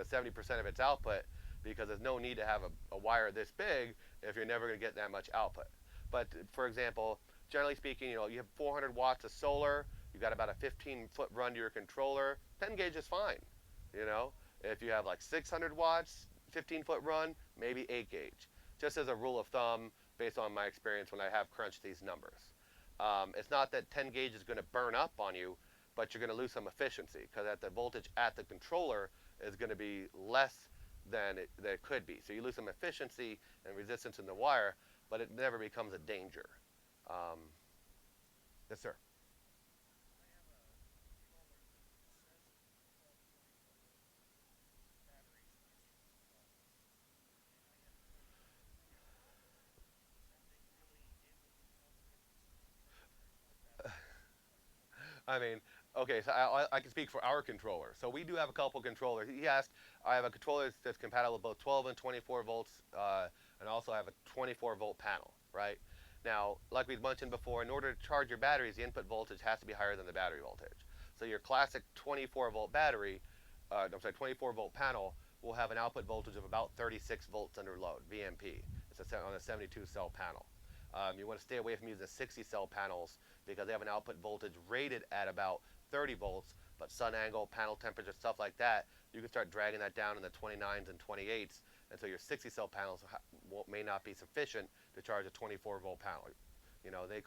70% of its output, because there's no need to have a wire this big if you're never going to get that much output. But for example, generally speaking, you have 400 watts of solar, you've got about a 15-foot run to your controller, 10 gauge is fine. If you have like 600 watts, 15-foot run, maybe 8 gauge. Just as a rule of thumb, based on my experience when I have crunched these numbers. It's not that 10 gauge is going to burn up on you, but you're going to lose some efficiency, because the voltage at the controller is going to be less than it could be. So you lose some efficiency and resistance in the wire, but it never becomes a danger. Yes, sir. I mean, okay, so I can speak for our controller. So we do have a couple controllers. He asked, I have a controller that's compatible with both 12 and 24 volts, and also I have a 24-volt panel, right? Now, like we mentioned before, in order to charge your batteries, the input voltage has to be higher than the battery voltage. So your classic 24-volt battery, 24-volt panel will have an output voltage of about 36 volts under load, VMP. It's on a 72-cell panel. You want to stay away from using the 60-cell panels because they have an output voltage rated at about 30 volts, but sun angle, panel temperature, stuff like that, you can start dragging that down in the 29s and 28s, and so your 60-cell panels may not be sufficient to charge a 24-volt panel. They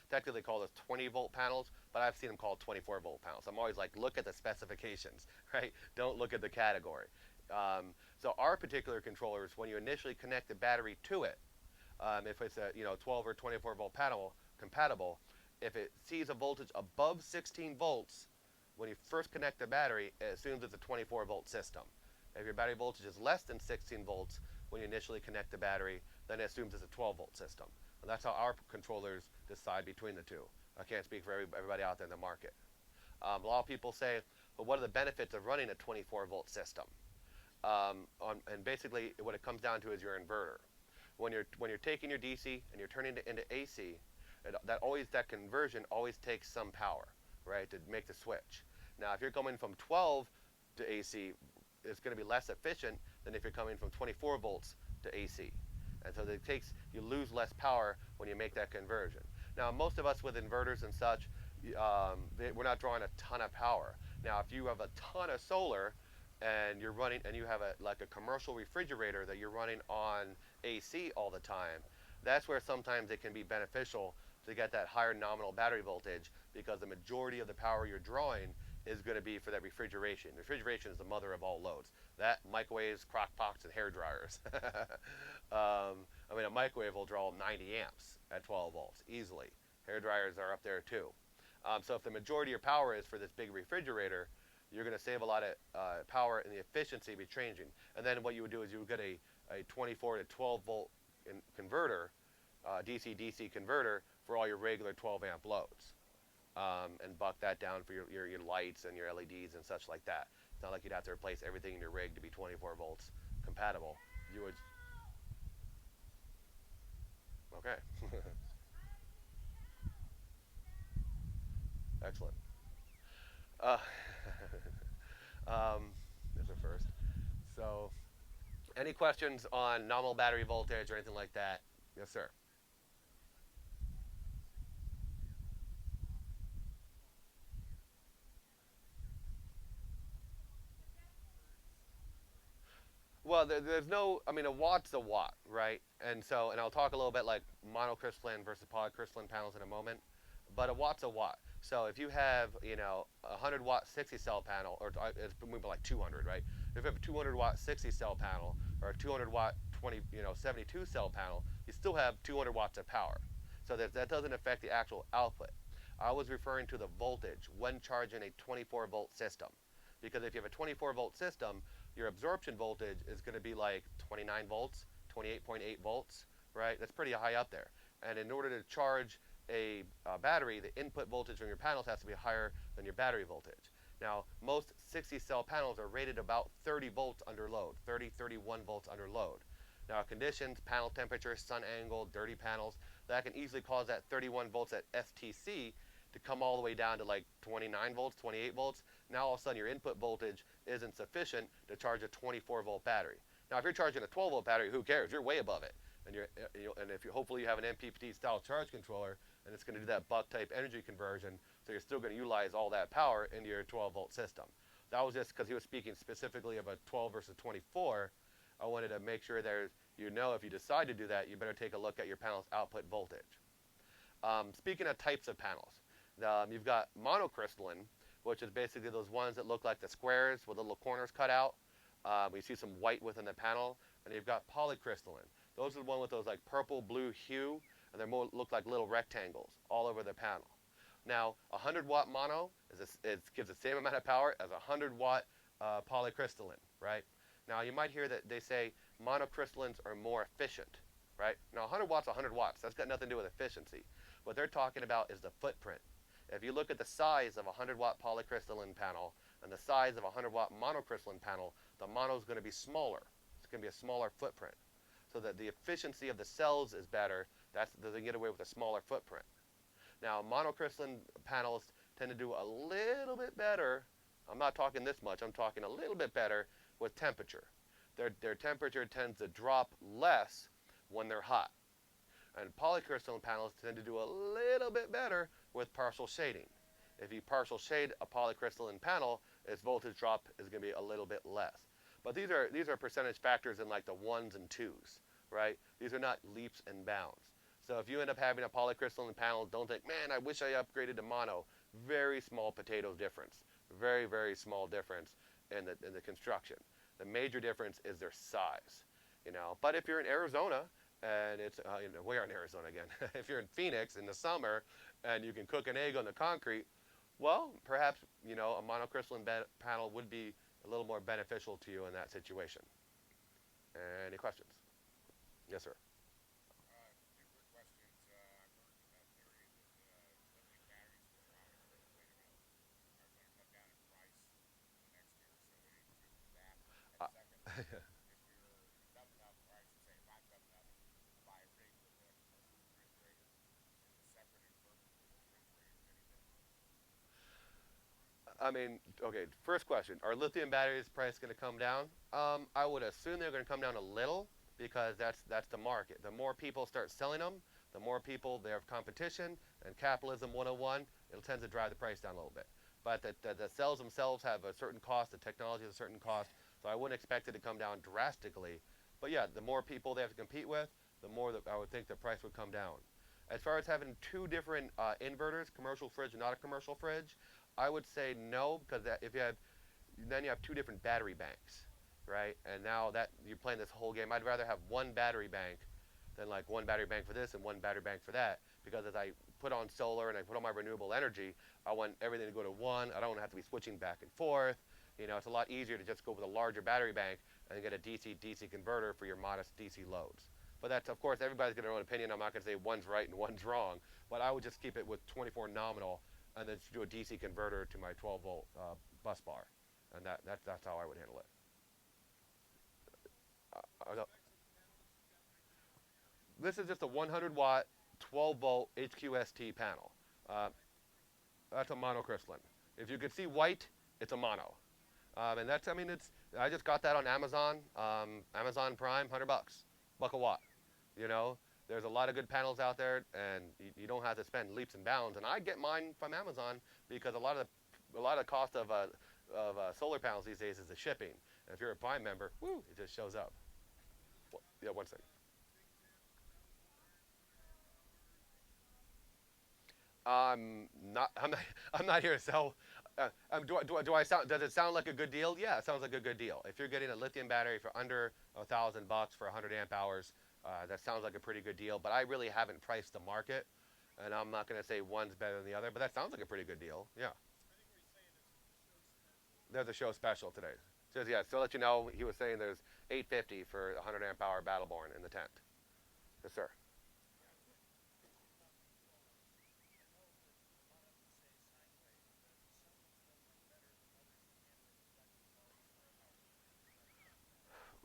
technically call those 20-volt panels, but I've seen them called 24-volt panels. I'm always like, look at the specifications, right? Don't look at the category. So our particular controllers, when you initially connect the battery to it, if it's a 12 or 24-volt panel compatible, if it sees a voltage above 16 volts, when you first connect the battery, it assumes it's a 24-volt system. If your battery voltage is less than 16 volts when you initially connect the battery, then it assumes it's a 12-volt system. And that's how our controllers decide between the two. I can't speak for everybody out there in the market. A lot of people say, well, what are the benefits of running a 24-volt system? And basically, what it comes down to is your inverter. when you're taking your DC and you're turning it into AC, that conversion always takes some power, right, to make the switch. Now, if you're coming from 12 to AC, it's going to be less efficient than if you're coming from 24 volts to AC. And so you lose less power when you make that conversion. Now, most of us with inverters and such, we're not drawing a ton of power. Now, if you have a ton of solar and you're running, and you have like a commercial refrigerator that you're running on AC all the time, that's where sometimes it can be beneficial to get that higher nominal battery voltage, because the majority of the power you're drawing is going to be for that refrigeration. Refrigeration is the mother of all loads. That, microwaves, crock pots, and hair dryers. I mean, a microwave will draw 90 amps at 12 volts easily. Hair dryers are up there too. So if the majority of your power is for this big refrigerator, you're going to save a lot of power, and the efficiency be changing. And then what you would do is you would get a 24 to 12 volt converter, DC-DC converter for all your regular 12 amp loads. And buck that down for your lights and your LEDs and such like that. It's not like you'd have to replace everything in your rig to be 24 volts compatible. You would. Okay. Excellent. Uh, there's a first. So, any questions on nominal battery voltage or anything like that? Yes, sir. Well, there's no, I mean, a watt's a watt, right? And I'll talk a little bit like monocrystalline versus polycrystalline panels in a moment, but a watt's a watt. So if you have, a 100 watt 60 cell panel, or it's maybe like 200, right? If you have a 200 watt 60 cell panel or a 200 watt 72 cell panel, you still have 200 watts of power. So that doesn't affect the actual output. I was referring to the voltage when charging a 24 volt system. Because if you have a 24 volt system, your absorption voltage is going to be like 29 volts, 28.8 volts, right? That's pretty high up there. And in order to charge a battery, the input voltage from your panels has to be higher than your battery voltage. Now, most 60 cell panels are rated about 30 volts under load, 30, 31 volts under load. Now, conditions, panel temperature, sun angle, dirty panels, that can easily cause that 31 volts at STC to come all the way down to like 29 volts, 28 volts. Now all of a sudden your input voltage isn't sufficient to charge a 24 volt battery. Now if you're charging a 12 volt battery, who cares? You're way above it. And if you hopefully you have an MPPT style charge controller, and it's going to do that buck type energy conversion, so you're still going to utilize all that power into your 12 volt system. That was just because he was speaking specifically of a 12 versus 24. I wanted to make sure that if you decide to do that, you better take a look at your panel's output voltage. Speaking of types of panels, you've got monocrystalline, which is basically those ones that look like the squares with the little corners cut out. You see some white within the panel. And you've got polycrystalline. Those are the ones with those like purple, blue hue, and they look like little rectangles all over the panel. Now, a 100 watt mono gives the same amount of power as a 100 watt polycrystalline, right? Now, you might hear that they say monocrystallines are more efficient, right? Now, 100 watts, 100 watts. That's got nothing to do with efficiency. What they're talking about is the footprint. If you look at the size of a 100 watt polycrystalline panel and the size of a 100 watt monocrystalline panel, the mono is going to be smaller. It's going to be a smaller footprint. So that the efficiency of the cells is better. They get away with a smaller footprint. Now, monocrystalline panels tend to do a little bit better. I'm not talking this much. I'm talking a little bit better with temperature. Their temperature tends to drop less when they're hot. And polycrystalline panels tend to do a little bit better with partial shading. If you partial shade a polycrystalline panel, its voltage drop is going to be a little bit less. But these are percentage factors in like the ones and twos, right? These are not leaps and bounds. So if you end up having a polycrystalline panel, don't think, man, I wish I upgraded to mono. Very small potato difference. Very, very small difference in the construction. The major difference is their size. But if you're in Arizona, and it's, we are in Arizona again. If you're in Phoenix in the summer and you can cook an egg on the concrete, well, perhaps, a monocrystalline panel would be a little more beneficial to you in that situation. Any questions? Yes, sir. Uh, I mean, okay. First question: are lithium batteries price going to come down? I would assume they're going to come down a little because that's the market. The more people start selling them, the more people they have competition, and capitalism 101, it tends to drive the price down a little bit. But the cells themselves have a certain cost, the technology has a certain cost, so I wouldn't expect it to come down drastically. But yeah, the more people they have to compete with, the more that I would think the price would come down. As far as having two different inverters, commercial fridge and not a commercial fridge, I would say no, because if you have, then you have two different battery banks, right? And now that you're playing this whole game, I'd rather have one battery bank than like one battery bank for this and one battery bank for that. Because as I put on solar and I put on my renewable energy, I want everything to go to one. I don't want to have to be switching back and forth. You know, it's a lot easier to just go with a larger battery bank and get a DC-DC converter for your modest DC loads. But that's, of course, everybody's got their own opinion. I'm not going to say one's right and one's wrong. But I would just keep it with 24 nominal and then do a DC converter to my 12 volt bus bar. And that's how I would handle it. This is just a 100 watt, 12 volt HQST panel. Uh, that's a monocrystalline. If you could see white, it's a mono. And that's, I mean, I just got that on Amazon, Amazon Prime, $100, buck a watt. You know, there's a lot of good panels out there, and you don't have to spend leaps and bounds. And I get mine from Amazon because a lot of the cost of solar panels these days is the shipping. And if you're a Prime member, woo, it just shows up. Well, yeah, one second. Not. I'm not. I'm not here to sell. Do I sound? Does it sound like a good deal? Yeah, it sounds like a good deal. If you're getting a lithium battery for under $1,000 for 100 amp hours, that sounds like a pretty good deal. But I really haven't priced the market, and I'm not going to say one's better than the other. But that sounds like a pretty good deal. Yeah. There's a show special today. Says yeah. So let you know, he was saying there's 850 for a 100 amp hour Battleborn in the tent. Yes, sir.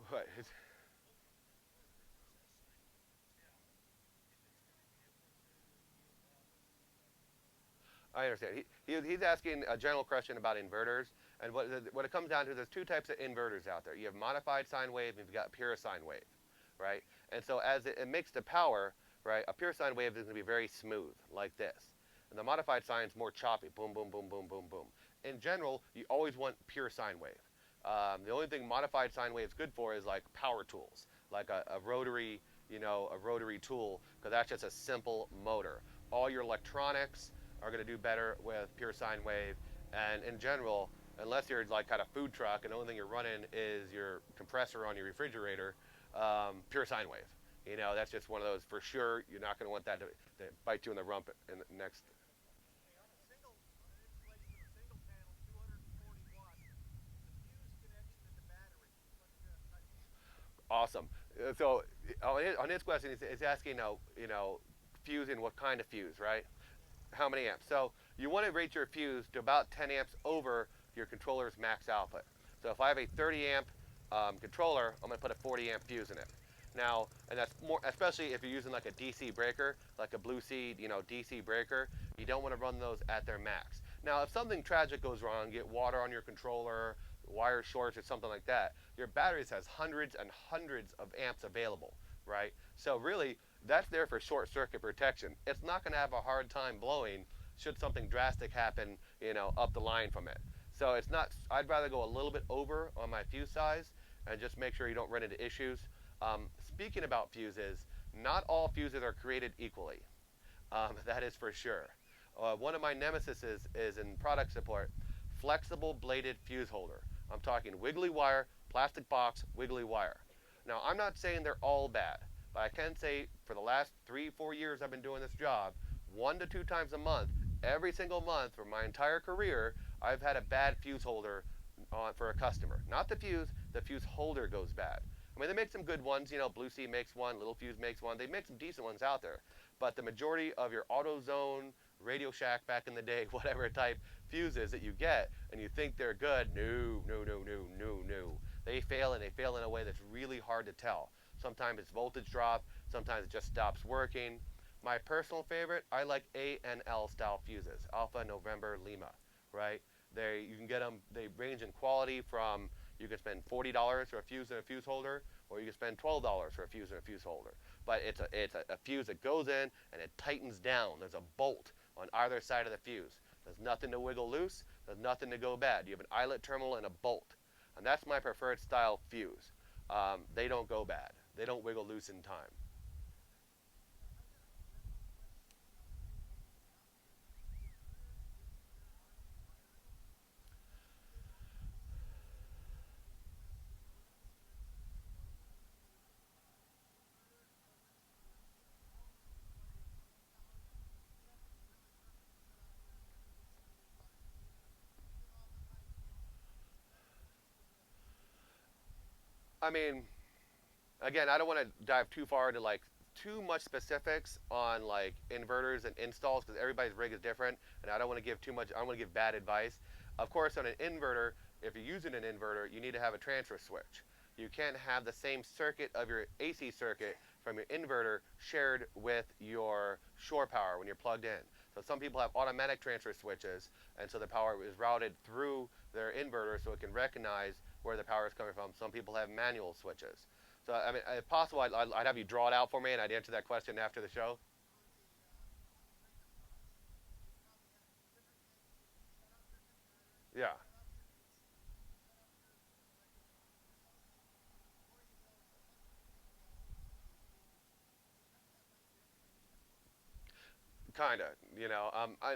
What? I understand. He's asking a general question about inverters, and what it comes down to, there's two types of inverters out there. You have modified sine wave, and you've got pure sine wave, right? And so as it makes the power, right, a pure sine wave is going to be very smooth, like this. And the modified sine is more choppy, boom, boom, boom, boom, boom, boom. In general, you always want pure sine wave. The only thing modified sine wave is good for is like power tools, like a rotary, a rotary tool, because that's just a simple motor. All your electronics are going to do better with pure sine wave. And in general, unless you're like got a food truck and the only thing you're running is your compressor on your refrigerator, pure sine wave. That's just one of those for sure. You're not going to want that to bite you in the rump in the next. Awesome. So on his question, he's asking, fusing, what kind of fuse, right? How many amps? So you want to rate your fuse to about 10 amps over your controller's max output. So if I have a 30 amp controller, I'm going to put a 40 amp fuse in it. Now, and that's more, especially if you're using like a DC breaker, like a Blue Seed, DC breaker, you don't want to run those at their max. Now, if something tragic goes wrong, you get water on your controller, wire shorts or something like that, your batteries has hundreds and hundreds of amps available, right? So really, that's there for short circuit protection. It's not going to have a hard time blowing should something drastic happen, up the line from it. So it's not, I'd rather go a little bit over on my fuse size and just make sure you don't run into issues. Speaking about fuses, not all fuses are created equally. That is for sure. One of my nemesis is in product support, flexible bladed fuse holder. I'm talking wiggly wire, plastic box, wiggly wire. Now, I'm not saying they're all bad, but I can say for the last 3-4 years I've been doing this job, 1 to 2 times a month, every single month for my entire career, I've had a bad fuse holder for a customer. Not the fuse holder goes bad. I mean, they make some good ones, Blue Sea makes one, Little Fuse makes one. They make some decent ones out there. But the majority of your AutoZone, Radio Shack back in the day, whatever type fuses that you get, and you think they're good, no, no, no, no, no, no. They fail, and they fail in a way that's really hard to tell. Sometimes it's voltage drop, sometimes it just stops working. My personal favorite, I like A and L style fuses, Alpha November Lima, right? You can get them. They range in quality from you can spend $40 for a fuse and a fuse holder, or you can spend $12 for a fuse and a fuse holder. But it's a fuse that goes in and it tightens down. There's a bolt on either side of the fuse. There's nothing to wiggle loose. There's nothing to go bad. You have an eyelet terminal and a bolt, and that's my preferred style fuse. They don't go bad. They don't wiggle loose in time. I mean, again, I don't want to dive too far into like too much specifics on like inverters and installs because everybody's rig is different, and I don't want to give too much. I don't want to give bad advice. Of course, on an inverter, if you're using an inverter, you need to have a transfer switch. You can't have the same circuit of your AC circuit from your inverter shared with your shore power when you're plugged in. So some people have automatic transfer switches, and so the power is routed through their inverter so it can recognize where the power is coming from. Some people have manual switches. So, I mean, if possible, I'd have you draw it out for me, and I'd answer that question after the show. Yeah, kind of.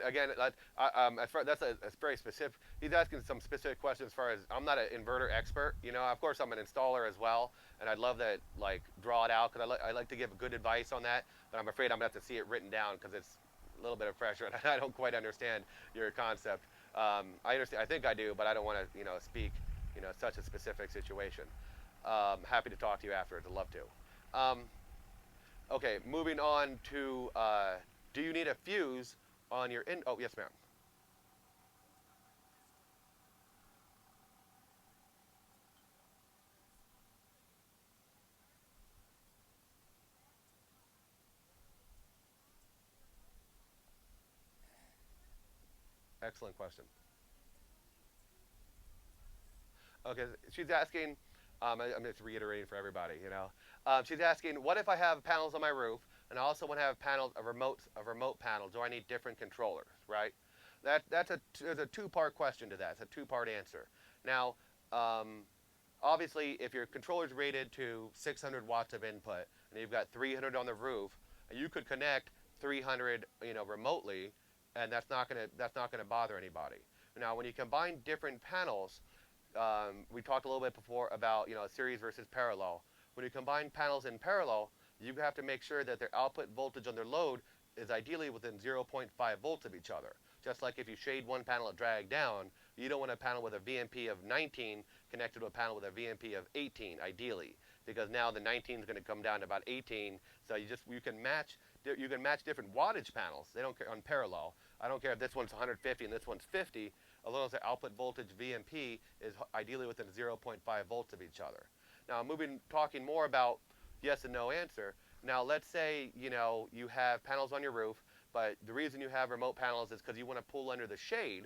Again, as far, that's very specific. He's asking some specific questions as far as I'm not an inverter expert. Of course, I'm an installer as well, and I'd love to like draw it out because I like to give good advice on that. But I'm afraid I'm gonna have to see it written down because it's a little bit of pressure, and I don't quite understand your concept. I understand. I think I do, but I don't want to speak such a specific situation. Happy to talk to you afterwards. I'd love to. Okay, moving on to do you need a fuse on your in? Oh, yes, ma'am. Excellent question. Okay, she's asking. I'm just reiterating for everybody. She's asking, what if I have panels on my roof and I also want to have panels, a remote panel? Do I need different controllers? Right. There's a two-part question to that. It's a two-part answer. Now, obviously, if your controller's rated to 600 watts of input and you've got 300 on the roof, you could connect 300, remotely, and that's not gonna bother anybody. Now, when you combine different panels, we talked a little bit before about series versus parallel. When you combine panels in parallel, you have to make sure that their output voltage on their load is ideally within zero point 0.5 volts of each other. Just like if you shade one panel and drag down, you don't want a panel with a VMP of 19 connected to a panel with a VMP of 18, ideally, because now the 19 is going to come down to about 18. So you can match different wattage panels. They don't care on parallel. I don't care if this one's 150 and this one's 50, as long as the output voltage VMP is ideally within zero point 0.5 volts of each other. Now, talking more about yes and no answer. Now, let's say you have panels on your roof, but the reason you have remote panels is because you want to pull under the shade,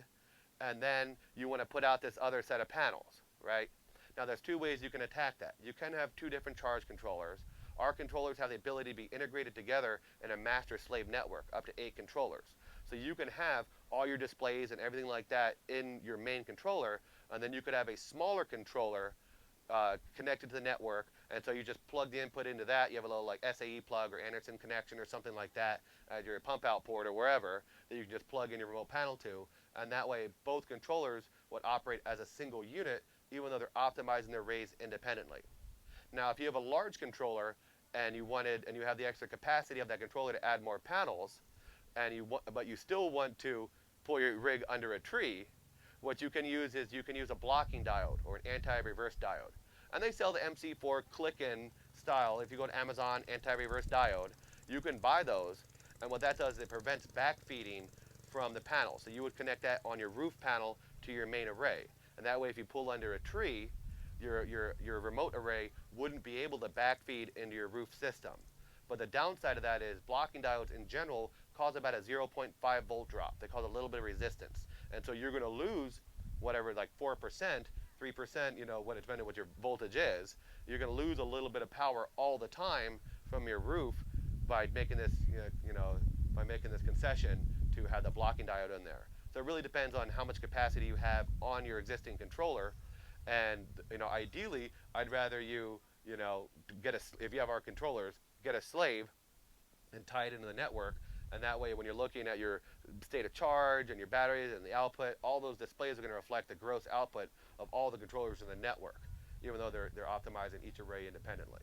and then you want to put out this other set of panels, right? Now, there's two ways you can attack that. You can have two different charge controllers. Our controllers have the ability to be integrated together in a master-slave network, up to 8 controllers. So you can have all your displays and everything like that in your main controller, and then you could have a smaller controller connected to the network, and so you just plug the input into that. You have a little like SAE plug or Anderson connection or something like that at your pump out port or wherever that you can just plug in your remote panel to, and that way both controllers would operate as a single unit even though they're optimizing their rays independently. Now, if you have a large controller and you have the extra capacity of that controller to add more panels, but you still want to pull your rig under a tree, what you can use is you can use a blocking diode or an anti-reverse diode. And they sell the MC4 click-in style. If you go to Amazon, anti-reverse diode, you can buy those. And what that does is it prevents backfeeding from the panel. So you would connect that on your roof panel to your main array. And that way, if you pull under a tree, your remote array wouldn't be able to backfeed into your roof system. But the downside of that is blocking diodes in general cause about a zero point 0.5 volt drop. They cause a little bit of resistance. And so you're going to lose whatever, like 4%, 3%, what depending on what your voltage is, you're going to lose a little bit of power all the time from your roof by making this, by making this concession to have the blocking diode in there. So it really depends on how much capacity you have on your existing controller. And ideally, I'd rather you, get if you have our controllers, get a slave and tie it into the network. And that way, when you're looking at your state of charge and your batteries and the output, all those displays are going to reflect the gross output of all the controllers in the network, even though they're optimizing each array independently.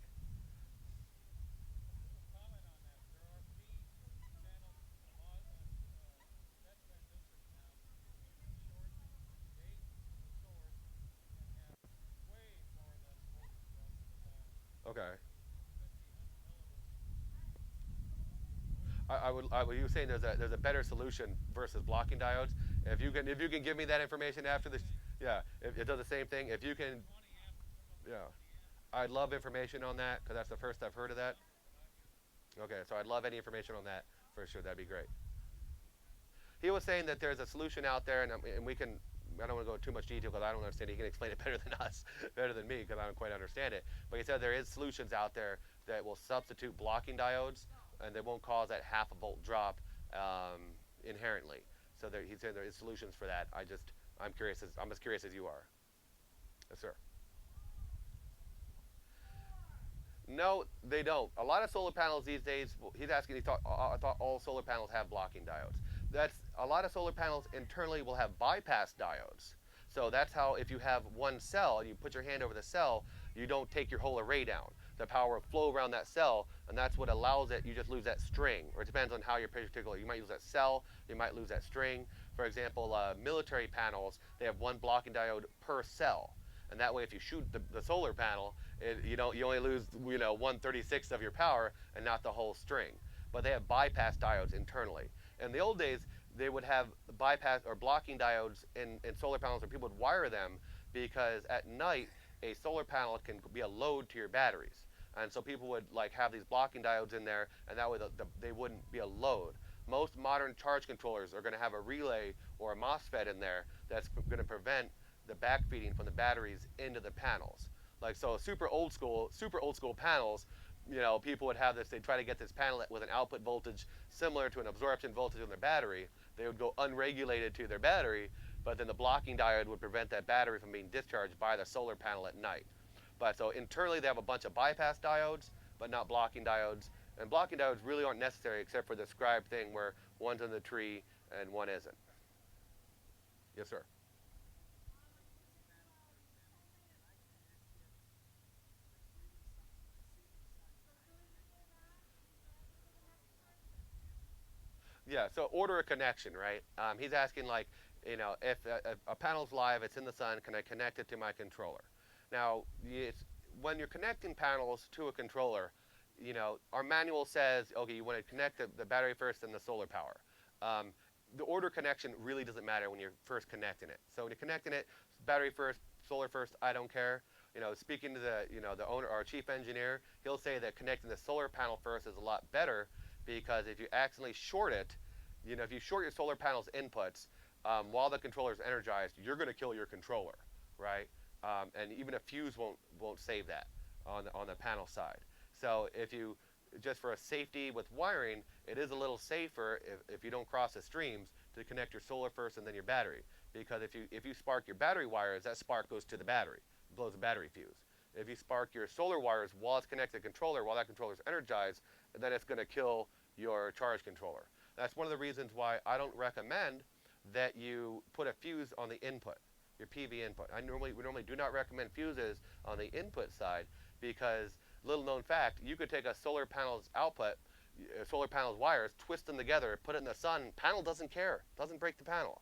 Okay. You were saying there's a better solution versus blocking diodes. If you can give me that information after this, yeah, if it does the same thing. If you can, yeah, I'd love information on that because that's the first I've heard of that. Okay, so I'd love any information on that for sure. That'd be great. He was saying that there's a solution out there, and we can. I don't want to go into too much detail because I don't understand. He can explain it better than us, better than me because I don't quite understand it. But he said there is solutions out there that will substitute blocking diodes, and they won't cause that half a volt drop inherently. So he said there is solutions for that. I'm as curious as you are. Yes, sir. No, they don't. A lot of solar panels these days, he's asking, I thought all solar panels have blocking diodes. That's a lot of solar panels internally will have bypass diodes. So that's how if you have one cell and you put your hand over the cell, you don't take your whole array down. The power will flow around that cell, and that's what allows it. You just lose that string, or it depends on how your particular. You might lose that cell, you might lose that string. For example, military panels, they have one blocking diode per cell. And that way, if you shoot the solar panel, you only lose 1/36 of your power and not the whole string. But they have bypass diodes internally. In the old days, they would have bypass or blocking diodes in solar panels, where people would wire them because at night a solar panel can be a load to your batteries, and so people would have these blocking diodes in there, and that way they wouldn't be a load. Most modern charge controllers are going to have a relay or a MOSFET in there that's going to prevent the backfeeding from the batteries into the panels. So super old school panels, people would have this, they'd try to get this panel with an output voltage similar to an absorption voltage on their battery. They would go unregulated to their battery, but then the blocking diode would prevent that battery from being discharged by the solar panel at night. But so internally they have a bunch of bypass diodes, but not blocking diodes. And blocking diodes really aren't necessary except for the scribe thing where one's in the tree and one isn't. Yes, sir. Yeah, so order a connection, right? He's asking if a panel's live, it's in the sun, can I connect it to my controller? Now, when you're connecting panels to a controller, our manual says, okay, you want to connect the battery first and the solar power. The order connection really doesn't matter when you're first connecting it. So when you're connecting it, battery first, solar first, I don't care. Speaking to the owner or chief engineer, he'll say that connecting the solar panel first is a lot better because if you accidentally short it, if you short your solar panel's inputs while the controller is energized, you're going to kill your controller, right? And even a fuse won't save that on the panel side. So if you just for a safety with wiring, it is a little safer if you don't cross the streams to connect your solar first and then your battery. Because if you spark your battery wires, that spark goes to the battery, blows the battery fuse. If you spark your solar wires while it's connected to the controller, while that controller is energized, then it's going to kill your charge controller. That's one of the reasons why I don't recommend that you put a fuse on the input, your PV input. We normally do not recommend fuses on the input side because, little known fact, you could take a solar panel's output, solar panel's wires, twist them together, put it in the sun, panel doesn't care, doesn't break the panel.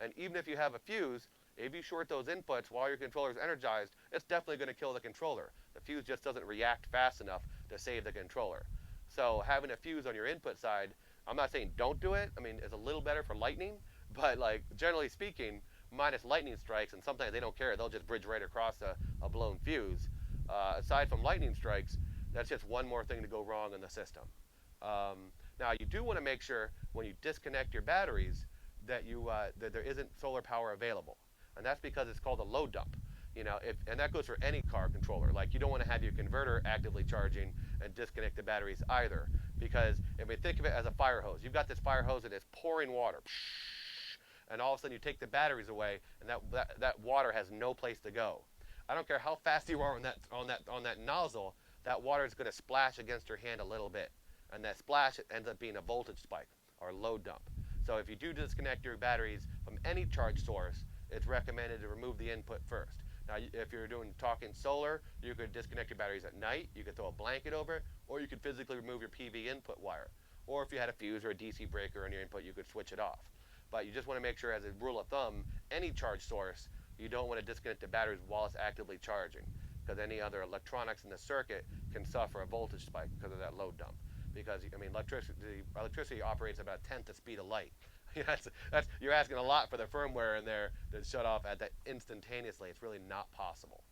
And even if you have a fuse, if you short those inputs while your controller is energized, it's definitely going to kill the controller. The fuse just doesn't react fast enough to save the controller. So having a fuse on your input side, I'm not saying don't do it. I mean, it's a little better for lightning, but generally speaking, minus lightning strikes, and sometimes they don't care. They'll just bridge right across a blown fuse. Aside from lightning strikes, that's just one more thing to go wrong in the system. Now, you do want to make sure when you disconnect your batteries that that there isn't solar power available. and that's because it's called a load dump. And that goes for any car controller. Like, you don't want to have your converter actively charging and disconnect the batteries either, because if we think of it as a fire hose, you've got this fire hose and it's pouring water, and all of a sudden you take the batteries away, and that water has no place to go. I don't care how fast you are on that nozzle, that water is going to splash against your hand a little bit, and that splash ends up being a voltage spike or load dump. So if you do disconnect your batteries from any charge source, it's recommended to remove the input first. Now, if you're talking solar, you could disconnect your batteries at night. You could throw a blanket over it, or you could physically remove your PV input wire. Or if you had a fuse or a DC breaker on your input, you could switch it off. But you just want to make sure, as a rule of thumb, any charge source, you don't want to disconnect the batteries while it's actively charging, because any other electronics in the circuit can suffer a voltage spike because of that load dump. Because, I mean, electricity operates about a tenth the speed of light. You're asking a lot for the firmware in there to shut off at that instantaneously. It's really not possible.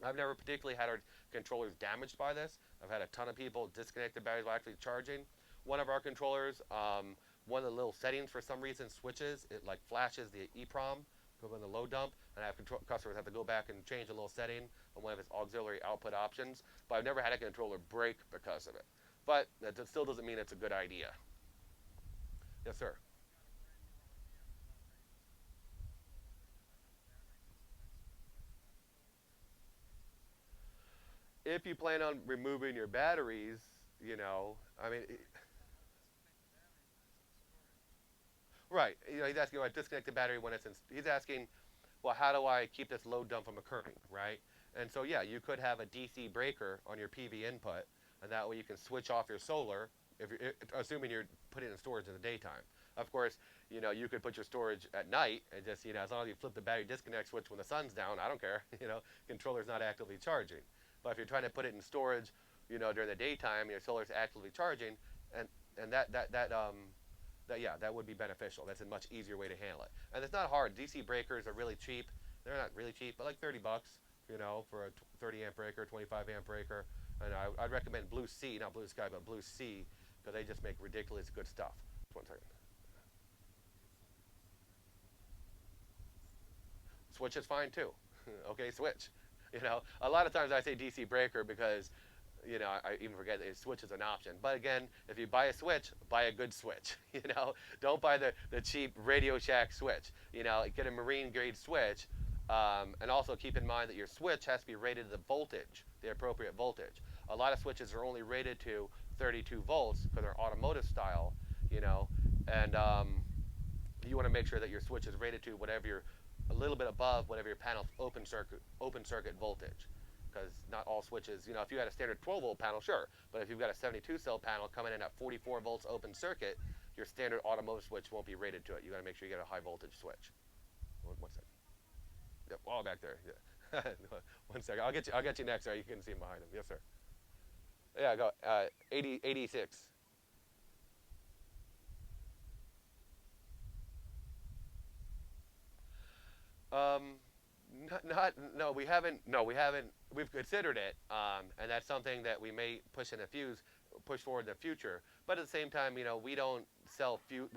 I've never particularly had our controllers damaged by this. I've had a ton of people disconnect their batteries while actually charging. One of our controllers, one of the little settings for some reason switches. It like flashes the EEPROM, go in the load dump, and I have customers have to go back and change a little setting on one of its auxiliary output options. But I've never had a controller break because of it. But that still doesn't mean it's a good idea. Yes, sir. If you plan on removing your batteries, I mean, right. He's asking, do I disconnect the battery when it's in, he's asking, well, how do I keep this load dump from occurring, right? And so, yeah, you could have a DC breaker on your PV input, and that way you can switch off your solar, if you're, assuming you're putting it in storage in the daytime. Of course, you could put your storage at night, and just, as long as you flip the battery disconnect switch when the sun's down, I don't care, controller's not actively charging. But if you're trying to put it in storage, during the daytime, your solar's actively charging, and that would be beneficial. That's a much easier way to handle it. And it's not hard. DC breakers are really cheap. They're not really cheap, but like 30 bucks, for a 30 amp breaker, 25 amp breaker. And I'd recommend Blue Sea, not Blue Sky, but Blue Sea, because they just make ridiculous good stuff. One second. Switch is fine too. Okay, switch. A lot of times I say DC breaker because I even forget that switch is an option. But again, if you buy a switch, buy a good switch. Don't buy the cheap Radio Shack switch. Get a marine grade switch, and also keep in mind that your switch has to be rated to the voltage, the appropriate voltage. A lot of switches are only rated to 32 volts because they're automotive style, and you want to make sure that your switch is rated to whatever your a little bit above whatever your panel's open circuit voltage. Because not all switches, if you had a standard 12 volt panel, sure. But if you've got a 72 cell panel coming in at 44 volts open circuit, your standard automotive switch won't be rated to it. You got to make sure you get a high voltage switch. One second. Yep, all back there. Yeah. 1 second. I'll get you next. There, you can see him behind him. Yes, sir. Yeah, go. 86. No, we haven't. No, we haven't. We've considered it, and that's something that we may push forward in the future. But at the same time, we don't we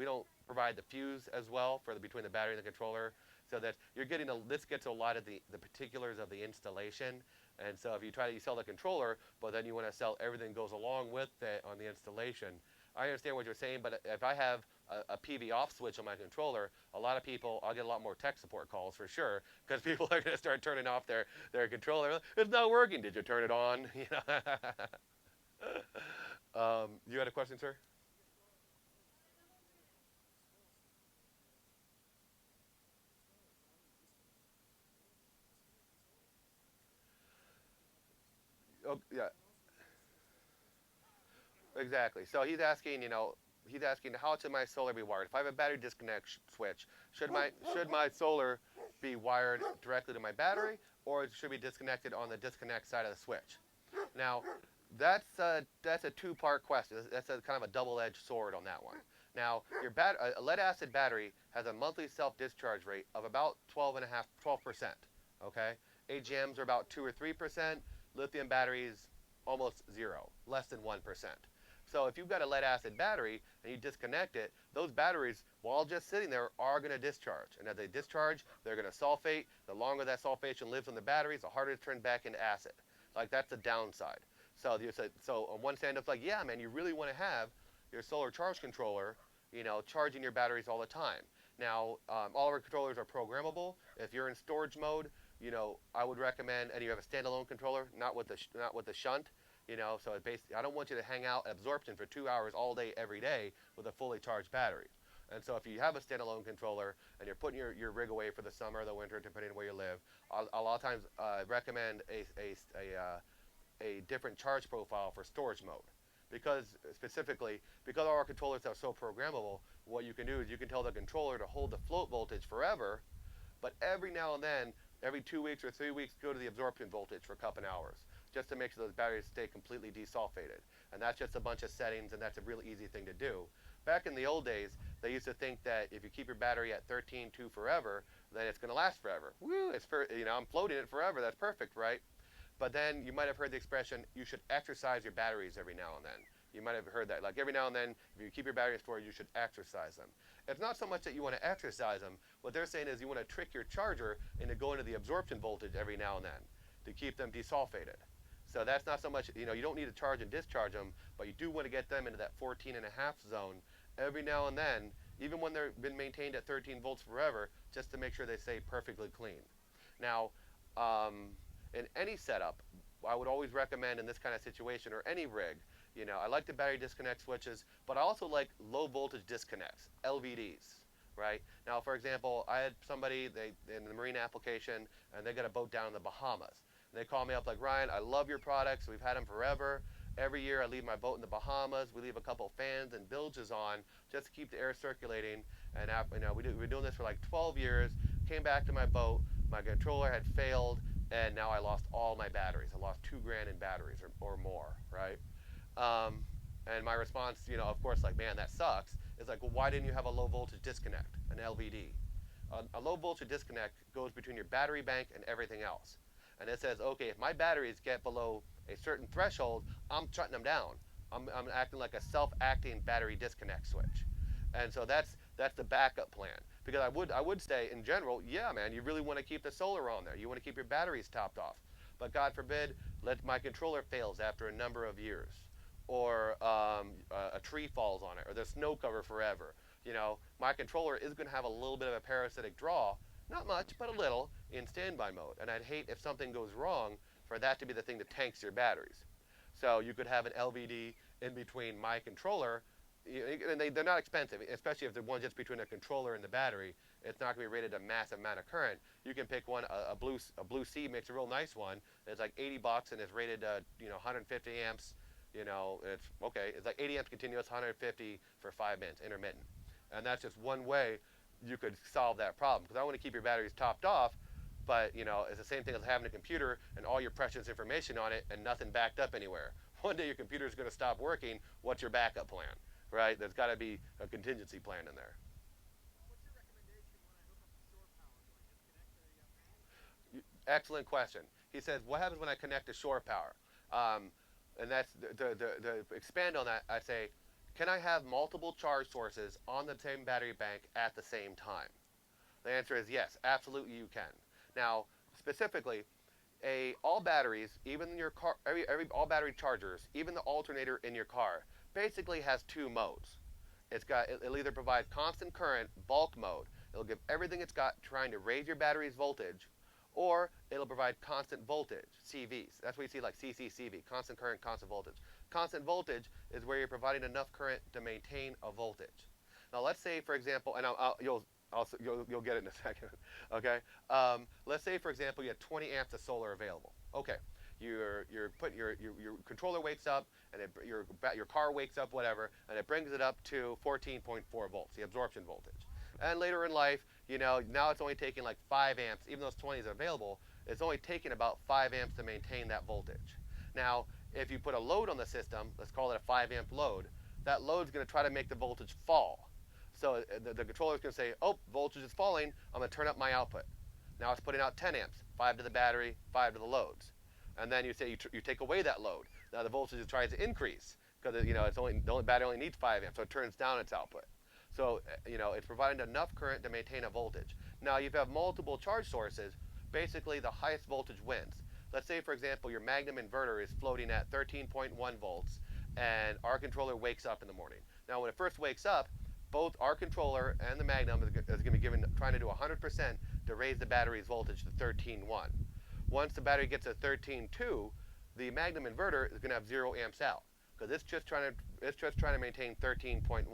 don't provide the fuse as well for between the battery and the controller, so that you're getting this gets a lot of the particulars of the installation. And so if you sell the controller, but then you want to sell everything goes along with it on the installation. I understand what you're saying, but if I have a PV off switch on my controller, I'll get a lot more tech support calls for sure, because people are going to start turning off their controller. It's not working. Did you turn it on? You had a question, sir? Oh, yeah, exactly. So he's asking how should my solar be wired? If I have a battery disconnect switch, should my solar be wired directly to my battery, or it should be disconnected on the disconnect side of the switch? Now, that's a two-part question. That's a kind of a double-edged sword on that one. Now, a lead acid battery has a monthly self-discharge rate of about 12%. Okay, AGMs are about 2 or 3%. Lithium batteries almost zero, less than 1%. So if you've got a lead acid battery and you disconnect it, those batteries, while just sitting there, are going to discharge. And as they discharge, they're going to sulfate. The longer that sulfation lives on the batteries, the harder it turns back into acid. Like, that's the downside. So on one hand, it's like, yeah, man, you really want to have your solar charge controller, charging your batteries all the time. Now, all of our controllers are programmable. If you're in storage mode, I would recommend, and you have a standalone controller, not with the shunt, so it basically, I don't want you to hang out at absorption for 2 hours all day, every day with a fully charged battery. And so if you have a standalone controller and you're putting your rig away for the summer or the winter, depending on where you live, a lot of times recommend a different charge profile for storage mode. Because all our controllers are so programmable, what you can do is you can tell the controller to hold the float voltage forever, but every now and then, every 2 weeks or 3 weeks, go to the absorption voltage for a couple hours, just to make sure those batteries stay completely desulfated. And that's just a bunch of settings, and that's a really easy thing to do. Back in the old days, they used to think that if you keep your battery at 13.2 forever, then it's going to last forever. Woo! I'm floating it forever. That's perfect, right? But then you might have heard the expression, you should exercise your batteries every now and then. You might have heard that. Like, every now and then, if you keep your batteries stored, you should exercise them. It's not so much that you want to exercise them. What they're saying is you want to trick your charger into going to the absorption voltage every now and then to keep them desulfated. So that's not so much, you don't need to charge and discharge them, but you do want to get them into that 14.5 zone every now and then, even when they've been maintained at 13 volts forever, just to make sure they stay perfectly clean. Now, in any setup, I would always recommend in this kind of situation, or any rig, I like the battery disconnect switches, but I also like low voltage disconnects, LVDs, right? Now, for example, I had somebody in the marine application, and they got a boat down in the Bahamas. And they called me up like, Ryan, I love your products. We've had them forever. Every year I leave my boat in the Bahamas. We leave a couple fans and bilges on just to keep the air circulating. And we've been doing this for like 12 years. Came back to my boat. My controller had failed, and now I lost all my batteries. I lost $2,000 in batteries or more, right? And my response, of course, like, man, that sucks. Is like, well, why didn't you have a low voltage disconnect, an LVD? A low voltage disconnect goes between your battery bank and everything else. And it says, okay, if my batteries get below a certain threshold, I'm shutting them down. I'm acting like a self-acting battery disconnect switch. And so that's the backup plan. Because I would say, in general, yeah, man, you really want to keep the solar on there. You want to keep your batteries topped off. But God forbid, my controller fails after a number of years. Or a tree falls on it, or there's snow cover forever. My controller is going to have a little bit of a parasitic draw, not much, but a little, in standby mode. And I'd hate if something goes wrong for that to be the thing that tanks your batteries. So you could have an LVD in between my controller, and they're not expensive, especially if the one just between a controller and the battery. It's not going to be rated a massive amount of current. You can pick one, a blue C makes a real nice one. It's like $80 and it's rated 150 amps. It's okay. It's like 80 amps continuous, 150 for 5 minutes, intermittent. And that's just one way you could solve that problem. Because I want to keep your batteries topped off, but it's the same thing as having a computer and all your precious information on it and nothing backed up anywhere. One day your computer is going to stop working. What's your backup plan, right? There's got to be a contingency plan in there. What's your recommendation when I hook up to shore power? Do I disconnect the fan? Excellent question. He says, what happens when I connect to shore power? And that's the expand on that. I say, can I have multiple charge sources on the same battery bank at the same time? The answer is yes, absolutely you can. Now, specifically, all batteries, even your car, all battery chargers, even the alternator in your car, basically has two modes. It'll either provide constant current, bulk mode. It'll give everything it's got trying to raise your battery's voltage, or it'll provide constant voltage, CVs. That's what you see like CCCV, constant current, constant voltage. Constant voltage is where you're providing enough current to maintain a voltage. Now let's say, for example, and you'll get it in a second, okay? Let's say, for example, you have 20 amps of solar available. Okay, your controller wakes up, and your car wakes up, whatever, and it brings it up to 14.4 volts, the absorption voltage. And later in life, now it's only taking like 5 amps, even though 20 is available, it's only taking about 5 amps to maintain that voltage. Now, if you put a load on the system, let's call it a 5 amp load, that load's going to try to make the voltage fall. So the controller's going to say, oh, voltage is falling, I'm going to turn up my output. Now it's putting out 10 amps, 5 to the battery, 5 to the loads. And then you say you take away that load. Now the voltage tries to increase, because it's only the only battery only needs 5 amps, so it turns down its output. So it's providing enough current to maintain a voltage. Now, if you have multiple charge sources, basically the highest voltage wins. Let's say, for example, your Magnum inverter is floating at 13.1 volts, and our controller wakes up in the morning. Now, when it first wakes up, both our controller and the Magnum is going to be trying to do 100% to raise the battery's voltage to 13.1. Once the battery gets to 13.2, the Magnum inverter is going to have 0 amps out because it's just trying to maintain 13.1.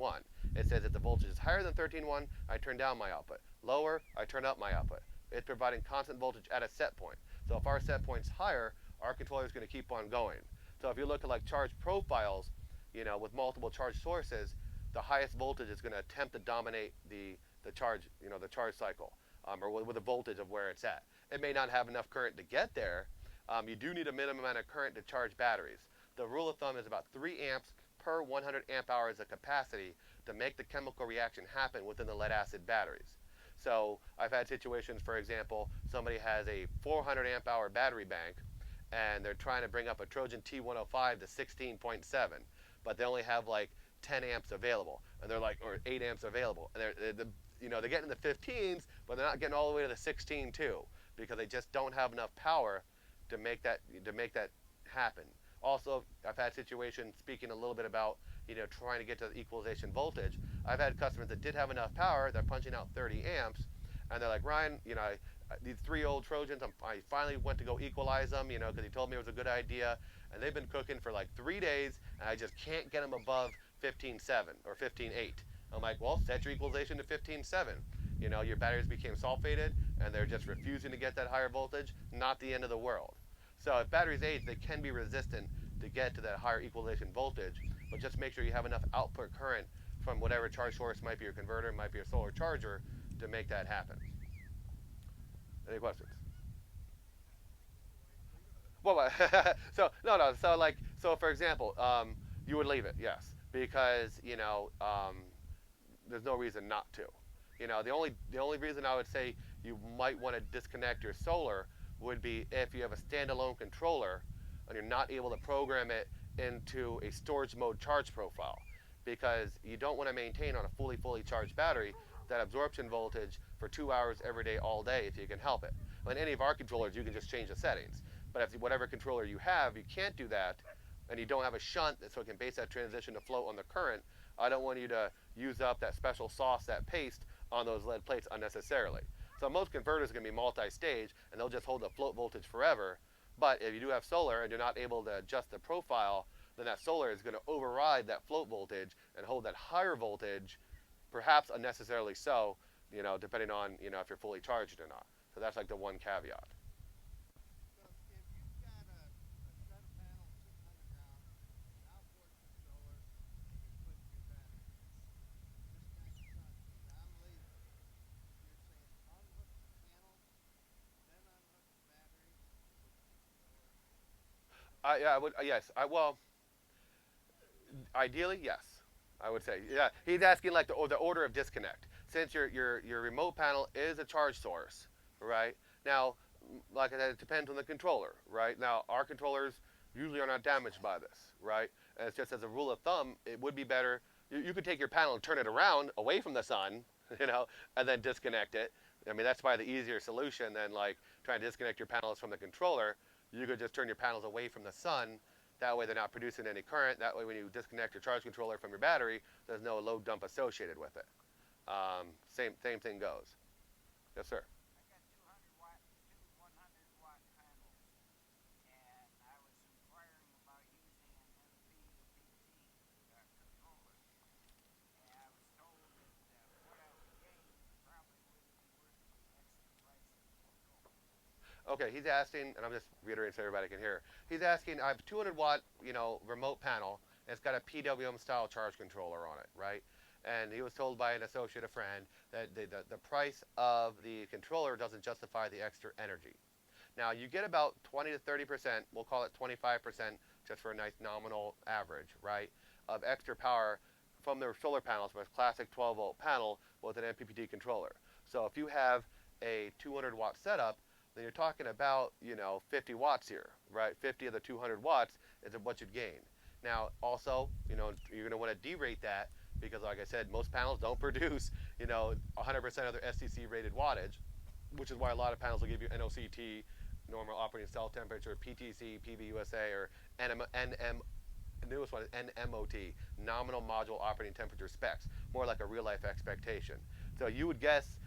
It says if the voltage is higher than 13.1, I turn down my output. Lower, I turn up my output. It's providing constant voltage at a set point. So if our set point's higher, our controller is going to keep on going. So if you look at like charge profiles, with multiple charge sources, the highest voltage is going to attempt to dominate the charge, the charge cycle, or with the voltage of where it's at. It may not have enough current to get there. You do need a minimum amount of current to charge batteries. The rule of thumb is about 3 amps per 100 amp hours of capacity to make the chemical reaction happen within the lead acid batteries. So I've had situations, for example, somebody has a 400 amp hour battery bank and they're trying to bring up a Trojan T105 to 16.7, but they only have like 10 amps available, and they're like, or 8 amps available, and they're getting the 15s, but they're not getting all the way to the 16 too, because they just don't have enough power to make that happen. Also, I've had situations, speaking a little bit about trying to get to the equalization voltage. I've had customers that did have enough power, they're punching out 30 amps, and they're like, Ryan, these 3 old Trojans, I finally went to go equalize them, because he told me it was a good idea, and they've been cooking for like 3 days, and I just can't get them above 15.7 or 15.8. I'm like, well, set your equalization to 15.7. Your batteries became sulfated, and they're just refusing to get that higher voltage. Not the end of the world. So if batteries age, they can be resistant to get to that higher equalization voltage, but just make sure you have enough output current from whatever charge source, might be your converter, might be a solar charger, to make that happen. Any questions? Well, no. So for example, you would leave it, yes, because there's no reason not to. The only reason I would say you might want to disconnect your solar would be if you have a standalone controller and you're not able to program it into a storage mode charge profile, because you don't want to maintain on a fully charged battery that absorption voltage for 2 hours every day, all day, if you can help it. On any of our controllers, you can just change the settings. But if whatever controller you have, you can't do that, and you don't have a shunt so it can base that transition to float on the current, I don't want you to use up that special sauce, that paste, on those lead plates unnecessarily. So most converters are going to be multi-stage, and they'll just hold the float voltage forever. But if you do have solar and you're not able to adjust the profile, then that solar is going to override that float voltage and hold that higher voltage, perhaps unnecessarily so, depending on, if you're fully charged or not. So that's like the one caveat. So if you've got a set of panels sitting underground, and outboard some solar, and you put your battery in, this kind of sun, and I'm leaving, you're saying unhook the panels, then unhook the battery, and put your controller in. Yeah, I would. Yes, well, ideally, yes, I would say. Yeah, he's asking like the order of disconnect. Since your remote panel is a charge source, right? Now, like I said, it depends on the controller, right? Now, our controllers usually are not damaged by this, right? And it's just as a rule of thumb, it would be better. You could take your panel and turn it around away from the sun, and then disconnect it. I mean, that's probably the easier solution than like trying to disconnect your panels from the controller. You could just turn your panels away from the sun. That way they're not producing any current. That way when you disconnect your charge controller from your battery, there's no load dump associated with it. Same thing goes. Yes, sir. I got 200-watt, two 100-watt panels, and I was inquiring about using an MPPT controller, and I was told that what I would gain probably wouldn't be worth the extra price of the controller. Okay, he's asking, and I'm just reiterating so everybody can hear. He's asking, I have a 200 watt, remote panel. It's got a PWM style charge controller on it, right? And he was told by an associate, a friend, that the price of the controller doesn't justify the extra energy. Now, you get about 20 to 30%, we'll call it 25%, just for a nice nominal average, right, of extra power from their solar panels, from a classic 12-volt panel with an MPPT controller. So if you have a 200-watt setup, then you're talking about, 50 watts here, right? 50 of the 200 watts is what you'd gain. Now, also, you're going to want to derate that because, like I said, most panels don't produce, 100% of their SCC rated wattage, which is why a lot of panels will give you NOCT, normal operating cell temperature, PTC, PVUSA, or NM, the newest one is NMOT, nominal module operating temperature specs, more like a real life expectation. So you would guess,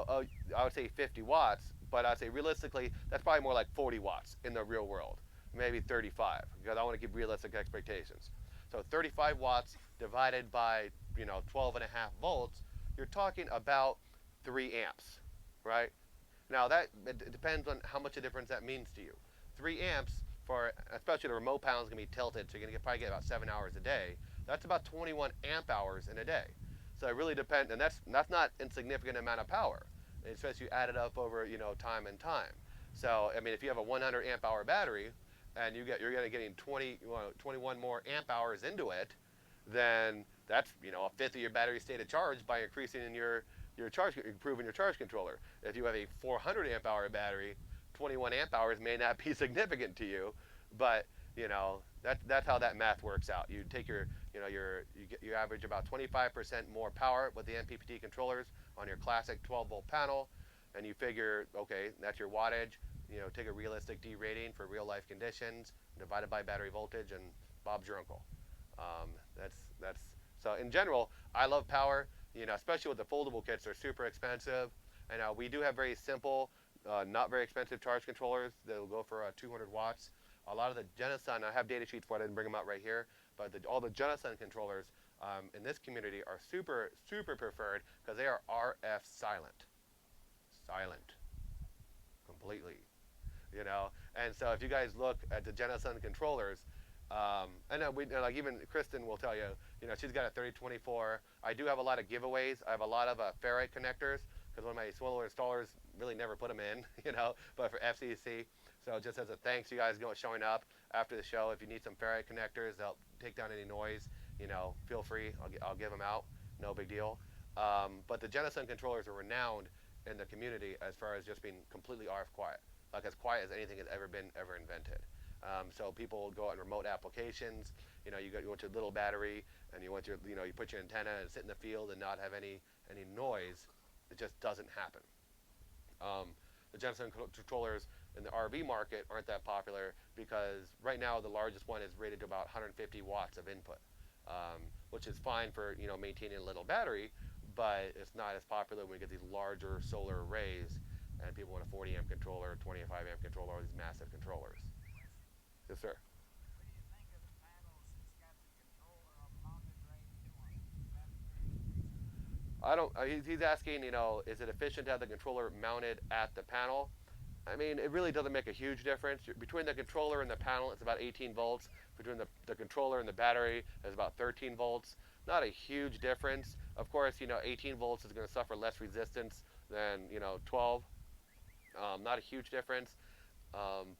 oh, I would say 50 watts, but I'd say realistically, that's probably more like 40 watts in the real world, maybe 35, because I want to give realistic expectations. So 35 watts divided by, 12 and a half volts, you're talking about 3 amps, right? Now that it depends on how much a difference that means to you. 3 amps for especially the remote panel is going to be tilted, so you're going to probably get about 7 hours a day. That's about 21 amp hours in a day. So it really depends, and that's not insignificant amount of power, especially you add it up over time and time. So I mean, if you have a 100 amp hour battery, and you're going to getting 21 more amp hours into it, then that's a fifth of your battery state of charge by increasing in your charge, improving your charge controller. If you have a 400 amp hour battery, 21 amp hours may not be significant to you, but that's how that math works out. You take you average about 25% more power with the MPPT controllers on your classic 12 volt panel, and you figure, okay, that's your wattage. Take a realistic D rating for real life conditions, divided by battery voltage, and Bob's your uncle. That's so in general, I love power. Especially with the foldable kits, they're super expensive, and we do have very simple, not very expensive charge controllers that'll go for 200 watts. A lot of the Genasun, I have data sheets for it, I didn't bring them out right here, but all the Genasun controllers in this community are super, super preferred because they are RF silent. Silent. Completely. And so if you guys look at the Genasun controllers, I know like even Kristen will tell you, she's got a 3024. I do have a lot of giveaways. I have a lot of ferrite connectors because one of my solar installers really never put them in, but for FCC. So just as a thanks, you guys showing up after the show. If you need some ferrite connectors, they'll take down any noise. Feel free. I'll give them out. No big deal. But the Genasun controllers are renowned in the community as far as just being completely RF quiet, like as quiet as anything has ever been invented. So people go out in remote applications. You want your little battery, and you want you put your antenna and sit in the field and not have any noise. It just doesn't happen. The Genasun controllers in the RV market aren't that popular because right now the largest one is rated to about 150 watts of input, which is fine for maintaining a little battery, but it's not as popular when we get these larger solar arrays and people want a 40 amp controller, 25 amp controller, all these massive controllers. Yes, sir. What do you think of the panels that's got the controller mounted right into them? Is that very efficient? I don't. He's asking, is it efficient to have the controller mounted at the panel? I mean, it really doesn't make a huge difference. Between the controller and the panel, it's about 18 volts. Between the controller and the battery, it's about 13 volts. Not a huge difference. Of course, 18 volts is going to suffer less resistance than 12. Not a huge difference,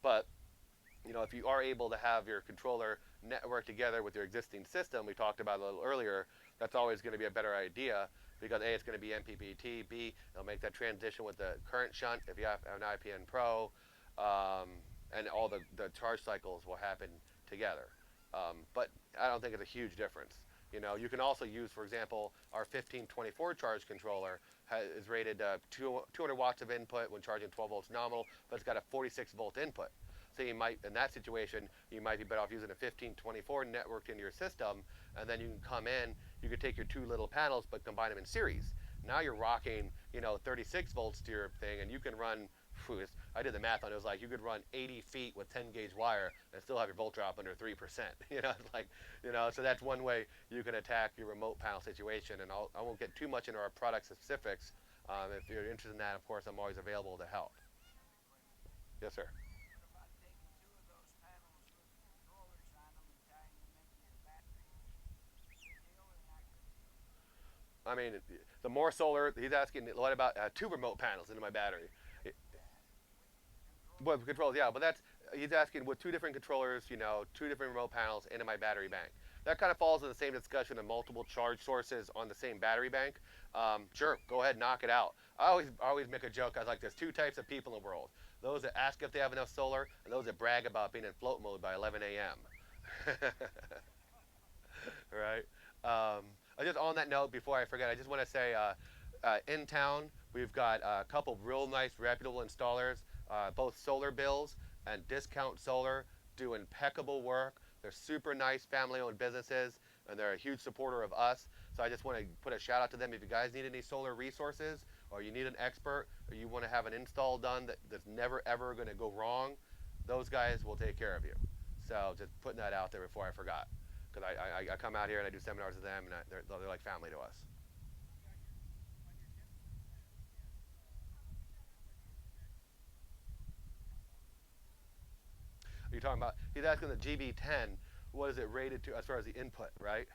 but if you are able to have your controller network together with your existing system, we talked about a little earlier, that's always going to be a better idea because A, it's going to be MPPT, B, it'll make that transition with the current shunt if you have an IPN Pro, and all the charge cycles will happen together. But I don't think it's a huge difference. You can also use, for example, our 1524 charge controller is rated 200 watts of input when charging 12 volts nominal, but it's got a 46 volt input. So you might, in that situation, you might be better off using a 1524 networked into your system, and then you can come in, you could take your two little panels, but combine them in series. Now you're rocking, 36 volts to your thing, and you can run, I did the math on it, was like you could run 80 feet with 10 gauge wire and still have your volt drop under 3%. So that's one way you can attack your remote panel situation, and I won't get too much into our product specifics. If you're interested in that, of course, I'm always available to help. Yes, sir. What about taking two of those panels with the controllers on them and tying them into your battery? Good deal or not good deal? I mean, the more solar, he's asking, what about two remote panels into my battery? With controllers. Well, controls, yeah, but he's asking with two different controllers, two different remote panels into my battery bank. That kind of falls in the same discussion of multiple charge sources on the same battery bank. Sure, go ahead, knock it out. I always make a joke. I was like, there's two types of people in the world: those that ask if they have enough solar, and those that brag about being in float mode by 11 a.m. right? I just on that note, before I forget, I just want to say, in town we've got a couple real nice, reputable installers, both Solar Bills and Discount Solar, do impeccable work. They're super nice, family-owned businesses, and they're a huge supporter of us. So I just want to put a shout out to them. If you guys need any solar resources, or you need an expert, or you want to have an install done that's never ever going to go wrong, those guys will take care of you. So just putting that out there before I forgot, because I come out here and I do seminars with them, and they're like family to us. Are you talking about? He's asking the GB10. What is it rated to as far as the input, right?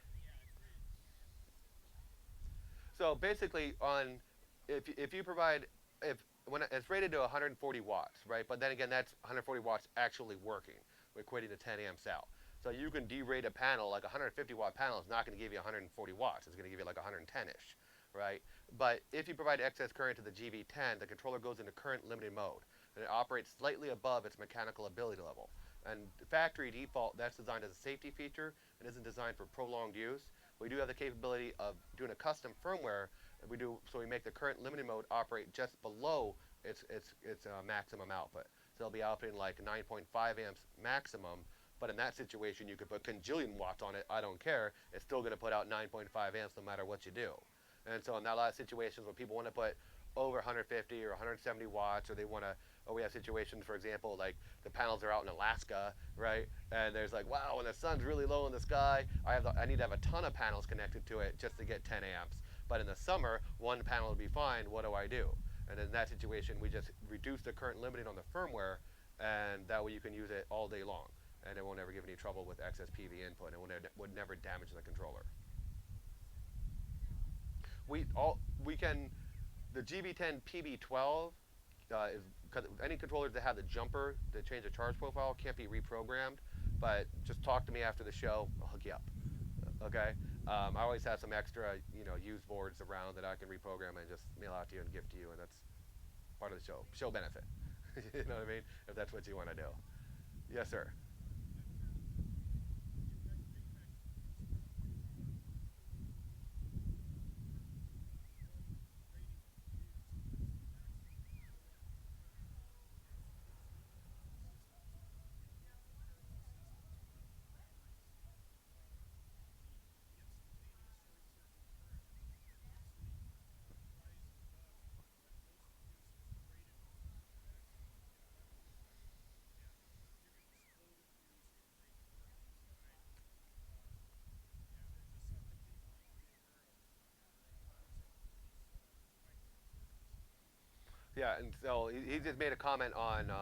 So basically, on if you provide if when it's rated to 140 watts, right? But then again, that's 140 watts actually working, equating to 10 amps out. So you can derate a panel like a 150-watt panel is not going to give you 140 watts. It's going to give you like 110-ish, right? But if you provide excess current to the GV10, the controller goes into current limited mode, and it operates slightly above its mechanical ability level. And factory default, that's designed as a safety feature and isn't designed for prolonged use. We do have the capability of doing a custom firmware. We do so we make the current limited mode operate just below its maximum output. So it'll be outputting like 9.5 amps maximum. But in that situation, you could put conjillion watts on it. I don't care. It's still going to put out 9.5 amps no matter what you do. And so in a lot of situations when people want to put over 150 or 170 watts, or they want to, or we have situations, for example, like the panels are out in Alaska, right? And there's like, wow, when the sun's really low in the sky, I need to have a ton of panels connected to it just to get 10 amps. But in the summer, one panel would be fine. What do I do? And in that situation, we just reduce the current limiting on the firmware, and that way you can use it all day long, and it won't ever give any trouble with excess PV input. It would never damage the controller. We can the GB10 PB12 is because any controllers that have the jumper to change the charge profile can't be reprogrammed. But just talk to me after the show. I'll hook you up. Okay. I always have some extra, used boards around that I can reprogram and just mail out to you and give to you, and that's part of the show benefit. You know what I mean? If that's what you want to do. Yes, sir. Yeah, and so he just made a comment on,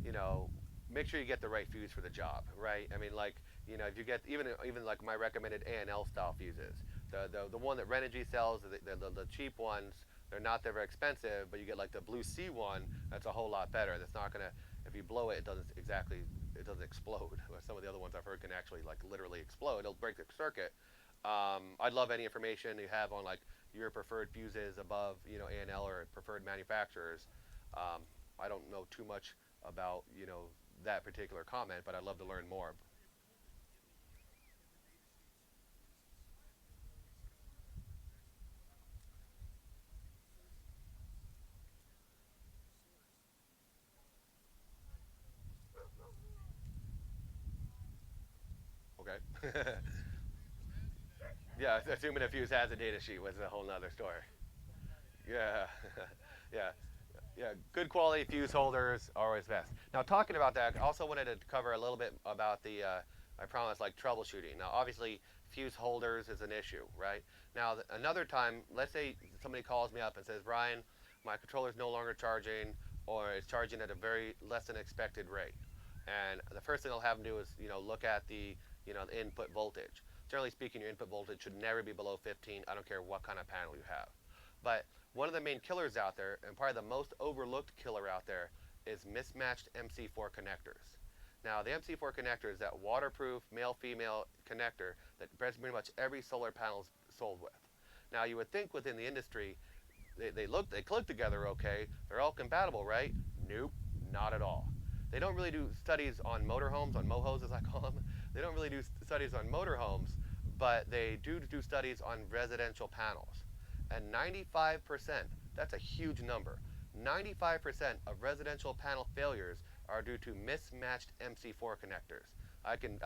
you know, make sure you get the right fuse for the job, right? I mean, like, if you get even like my recommended A&L style fuses, the one that Renogy sells, the cheap ones, they're not that very expensive, but you get like the Blue Sea one, that's a whole lot better. That's not gonna, if you blow it, it doesn't explode. Some of the other ones I've heard can actually like literally explode. It'll break the circuit. I'd love any information you have on like your preferred fuses above, A&L or preferred manufacturers. Um, I don't know too much about, that particular comment, but I'd love to learn more. Okay. Yeah, assuming a fuse has a data sheet was a whole nother story. Yeah, yeah, yeah. Good quality fuse holders are always best. Now, talking about that, I also wanted to cover a little bit about I promise, like troubleshooting. Now, obviously, fuse holders is an issue, right? Now, another time, let's say somebody calls me up and says, Brian, my controller is no longer charging, or it's charging at a very less than expected rate. And the first thing I'll have them do is, look at the input voltage. Generally speaking, your input voltage should never be below 15. I don't care what kind of panel you have. But one of the main killers out there, and probably the most overlooked killer out there, is mismatched MC4 connectors. Now, the MC4 connector is that waterproof male-female connector that pretty much every solar panel is sold with. Now, you would think within the industry, they click together okay, they're all compatible, right? Nope, not at all. They don't really do studies on motorhomes, on mohos as I call them. They don't really do studies on motorhomes, but they do studies on residential panels. And 95%, that's a huge number. 95% of residential panel failures are due to mismatched MC4 connectors. I can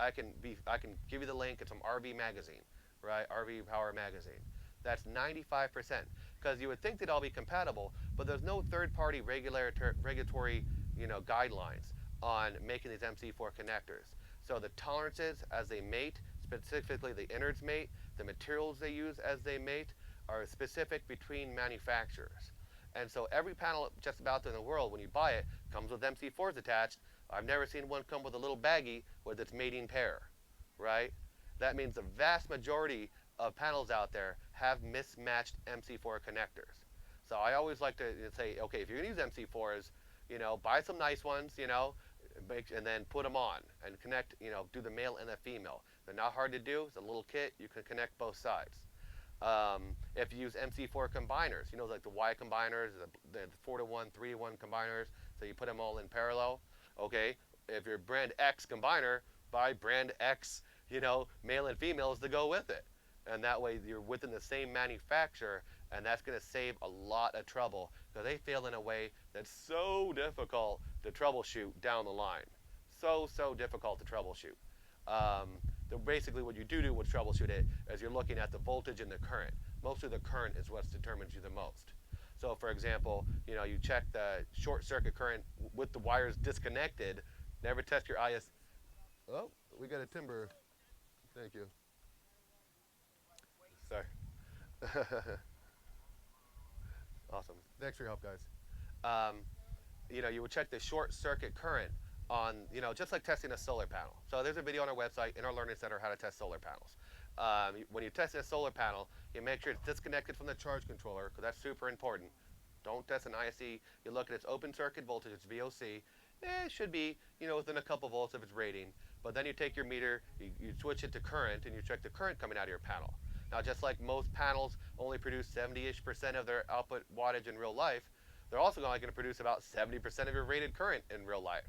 give you the link. It's from RV Magazine, right? RV Power Magazine. That's 95%. Because you would think they'd all be compatible, but there's no third-party regulatory, guidelines on making these MC4 connectors. So the tolerances as they mate, specifically the innards mate, the materials they use as they mate, are specific between manufacturers. And so every panel just about in the world, when you buy it, comes with MC4s attached. I've never seen one come with a little baggie with its mating pair, right? That means the vast majority of panels out there have mismatched MC4 connectors. So I always like to say, okay, if you're going to use MC4s, buy some nice ones, and then put them on and connect, do the male and the female. They're not hard to do. It's a little kit. You can connect both sides. If you use MC4 combiners, like the Y combiners, the 4-to-1, 3-to-1 combiners, so you put them all in parallel. Okay, if you're brand X combiner, buy brand X, male and females to go with it. And that way you're within the same manufacturer, and that's going to save a lot of trouble because they fail in a way that's so difficult to troubleshoot down the line. So difficult to troubleshoot. Basically what you do with troubleshoot it is you're looking at the voltage and the current. Mostly the current is what determines you the most. So for example, you check the short circuit current with the wires disconnected. Never test your IS. Oh, we got a timber. Thank you. Sorry. Awesome. Thanks for your help, guys. You would check the short circuit current on, just like testing a solar panel. So there's a video on our website in our learning center how to test solar panels. When you test a solar panel, you make sure it's disconnected from the charge controller because that's super important. Don't test an ISE. You look at its open circuit voltage, its VOC. It should be, within a couple volts of its rating. But then you take your meter, you switch it to current, and you check the current coming out of your panel. Now, just like most panels only produce 70-ish% of their output wattage in real life, they're also only going to produce about 70% of your rated current in real life.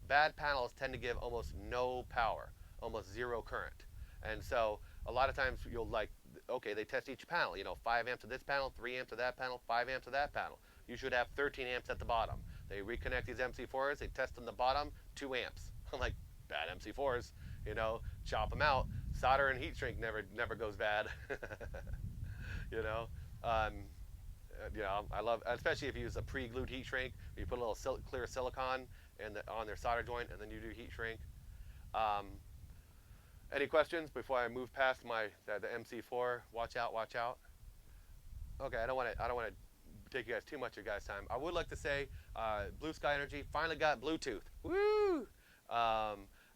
Bad panels tend to give almost no power, almost zero current. And so a lot of times you'll they test each panel, 5 amps of this panel, 3 amps of that panel, 5 amps of that panel. You should have 13 amps at the bottom. They reconnect these MC4s, they test on the bottom, 2 amps. I'm like, bad MC4s, chop them out. Solder and heat shrink never goes bad. I love, especially if you use a pre-glued heat shrink, you put a little clear silicone on their solder joint, and then you do heat shrink. Any questions before I move past the MC4? Watch out, watch out. Okay, I don't want to take you guys too much of your guys' time. I would like to say, Blue Sky Energy finally got Bluetooth. Woo!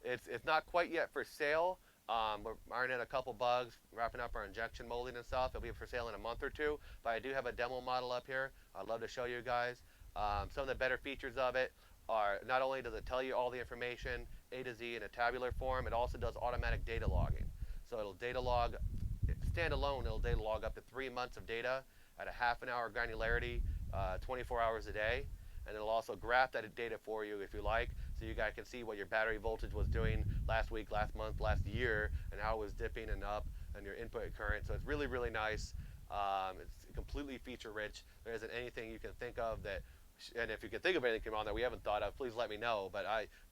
It's not quite yet for sale. We're ironing out a couple bugs, wrapping up our injection molding and stuff. It'll be for sale in a month or two, but I do have a demo model up here. I'd love to show you guys. Some of the better features of it are not only does it tell you all the information A to Z in a tabular form, it also does automatic data logging. So it'll data log, standalone, it'll data log up to 3 months of data at a half an hour granularity, 24 hours a day. And it'll also graph that data for you if you like, so you guys can see what your battery voltage was doing last week, last month, last year, and how it was dipping and up, and your input current. So it's really, really nice. It's completely feature rich. There isn't anything you can think of that, and if you can think of anything on there we haven't thought of, please let me know. But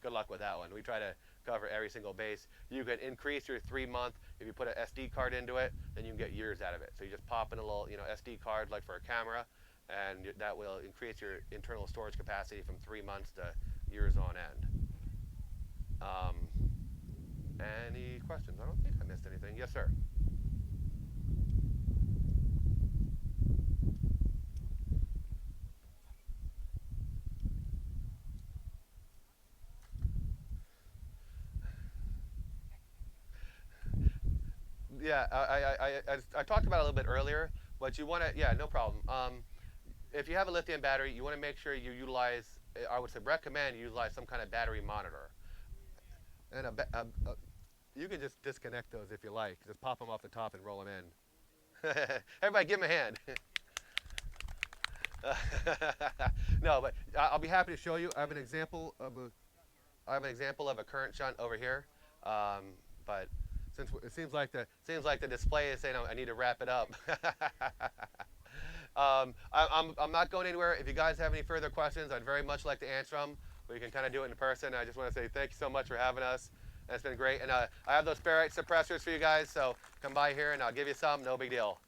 good luck with that one. We try to cover every single base. You can increase your 3-month. If you put an SD card into it, then you can get years out of it. So you just pop in a little, SD card like for a camera, and that will increase your internal storage capacity from 3 months to years on end. Any questions? I don't think I missed anything. Yes, sir. Yeah, I talked about it a little bit earlier, but you want to, yeah, no problem. If you have a lithium battery, you want to make sure you utilize, I would say recommend you utilize some kind of battery monitor. And you can just disconnect those if you like. Just pop them off the top and roll them in. Everybody give him a hand. No, but I'll be happy to show you. I have an example of a current shunt over here. But Since it seems like the display is saying I need to wrap it up. I'm not going anywhere. If you guys have any further questions, I'd very much like to answer them. But you can kind of do it in person. I just want to say thank you so much for having us. It's been great. And I have those ferrite suppressors for you guys. So come by here and I'll give you some. No big deal.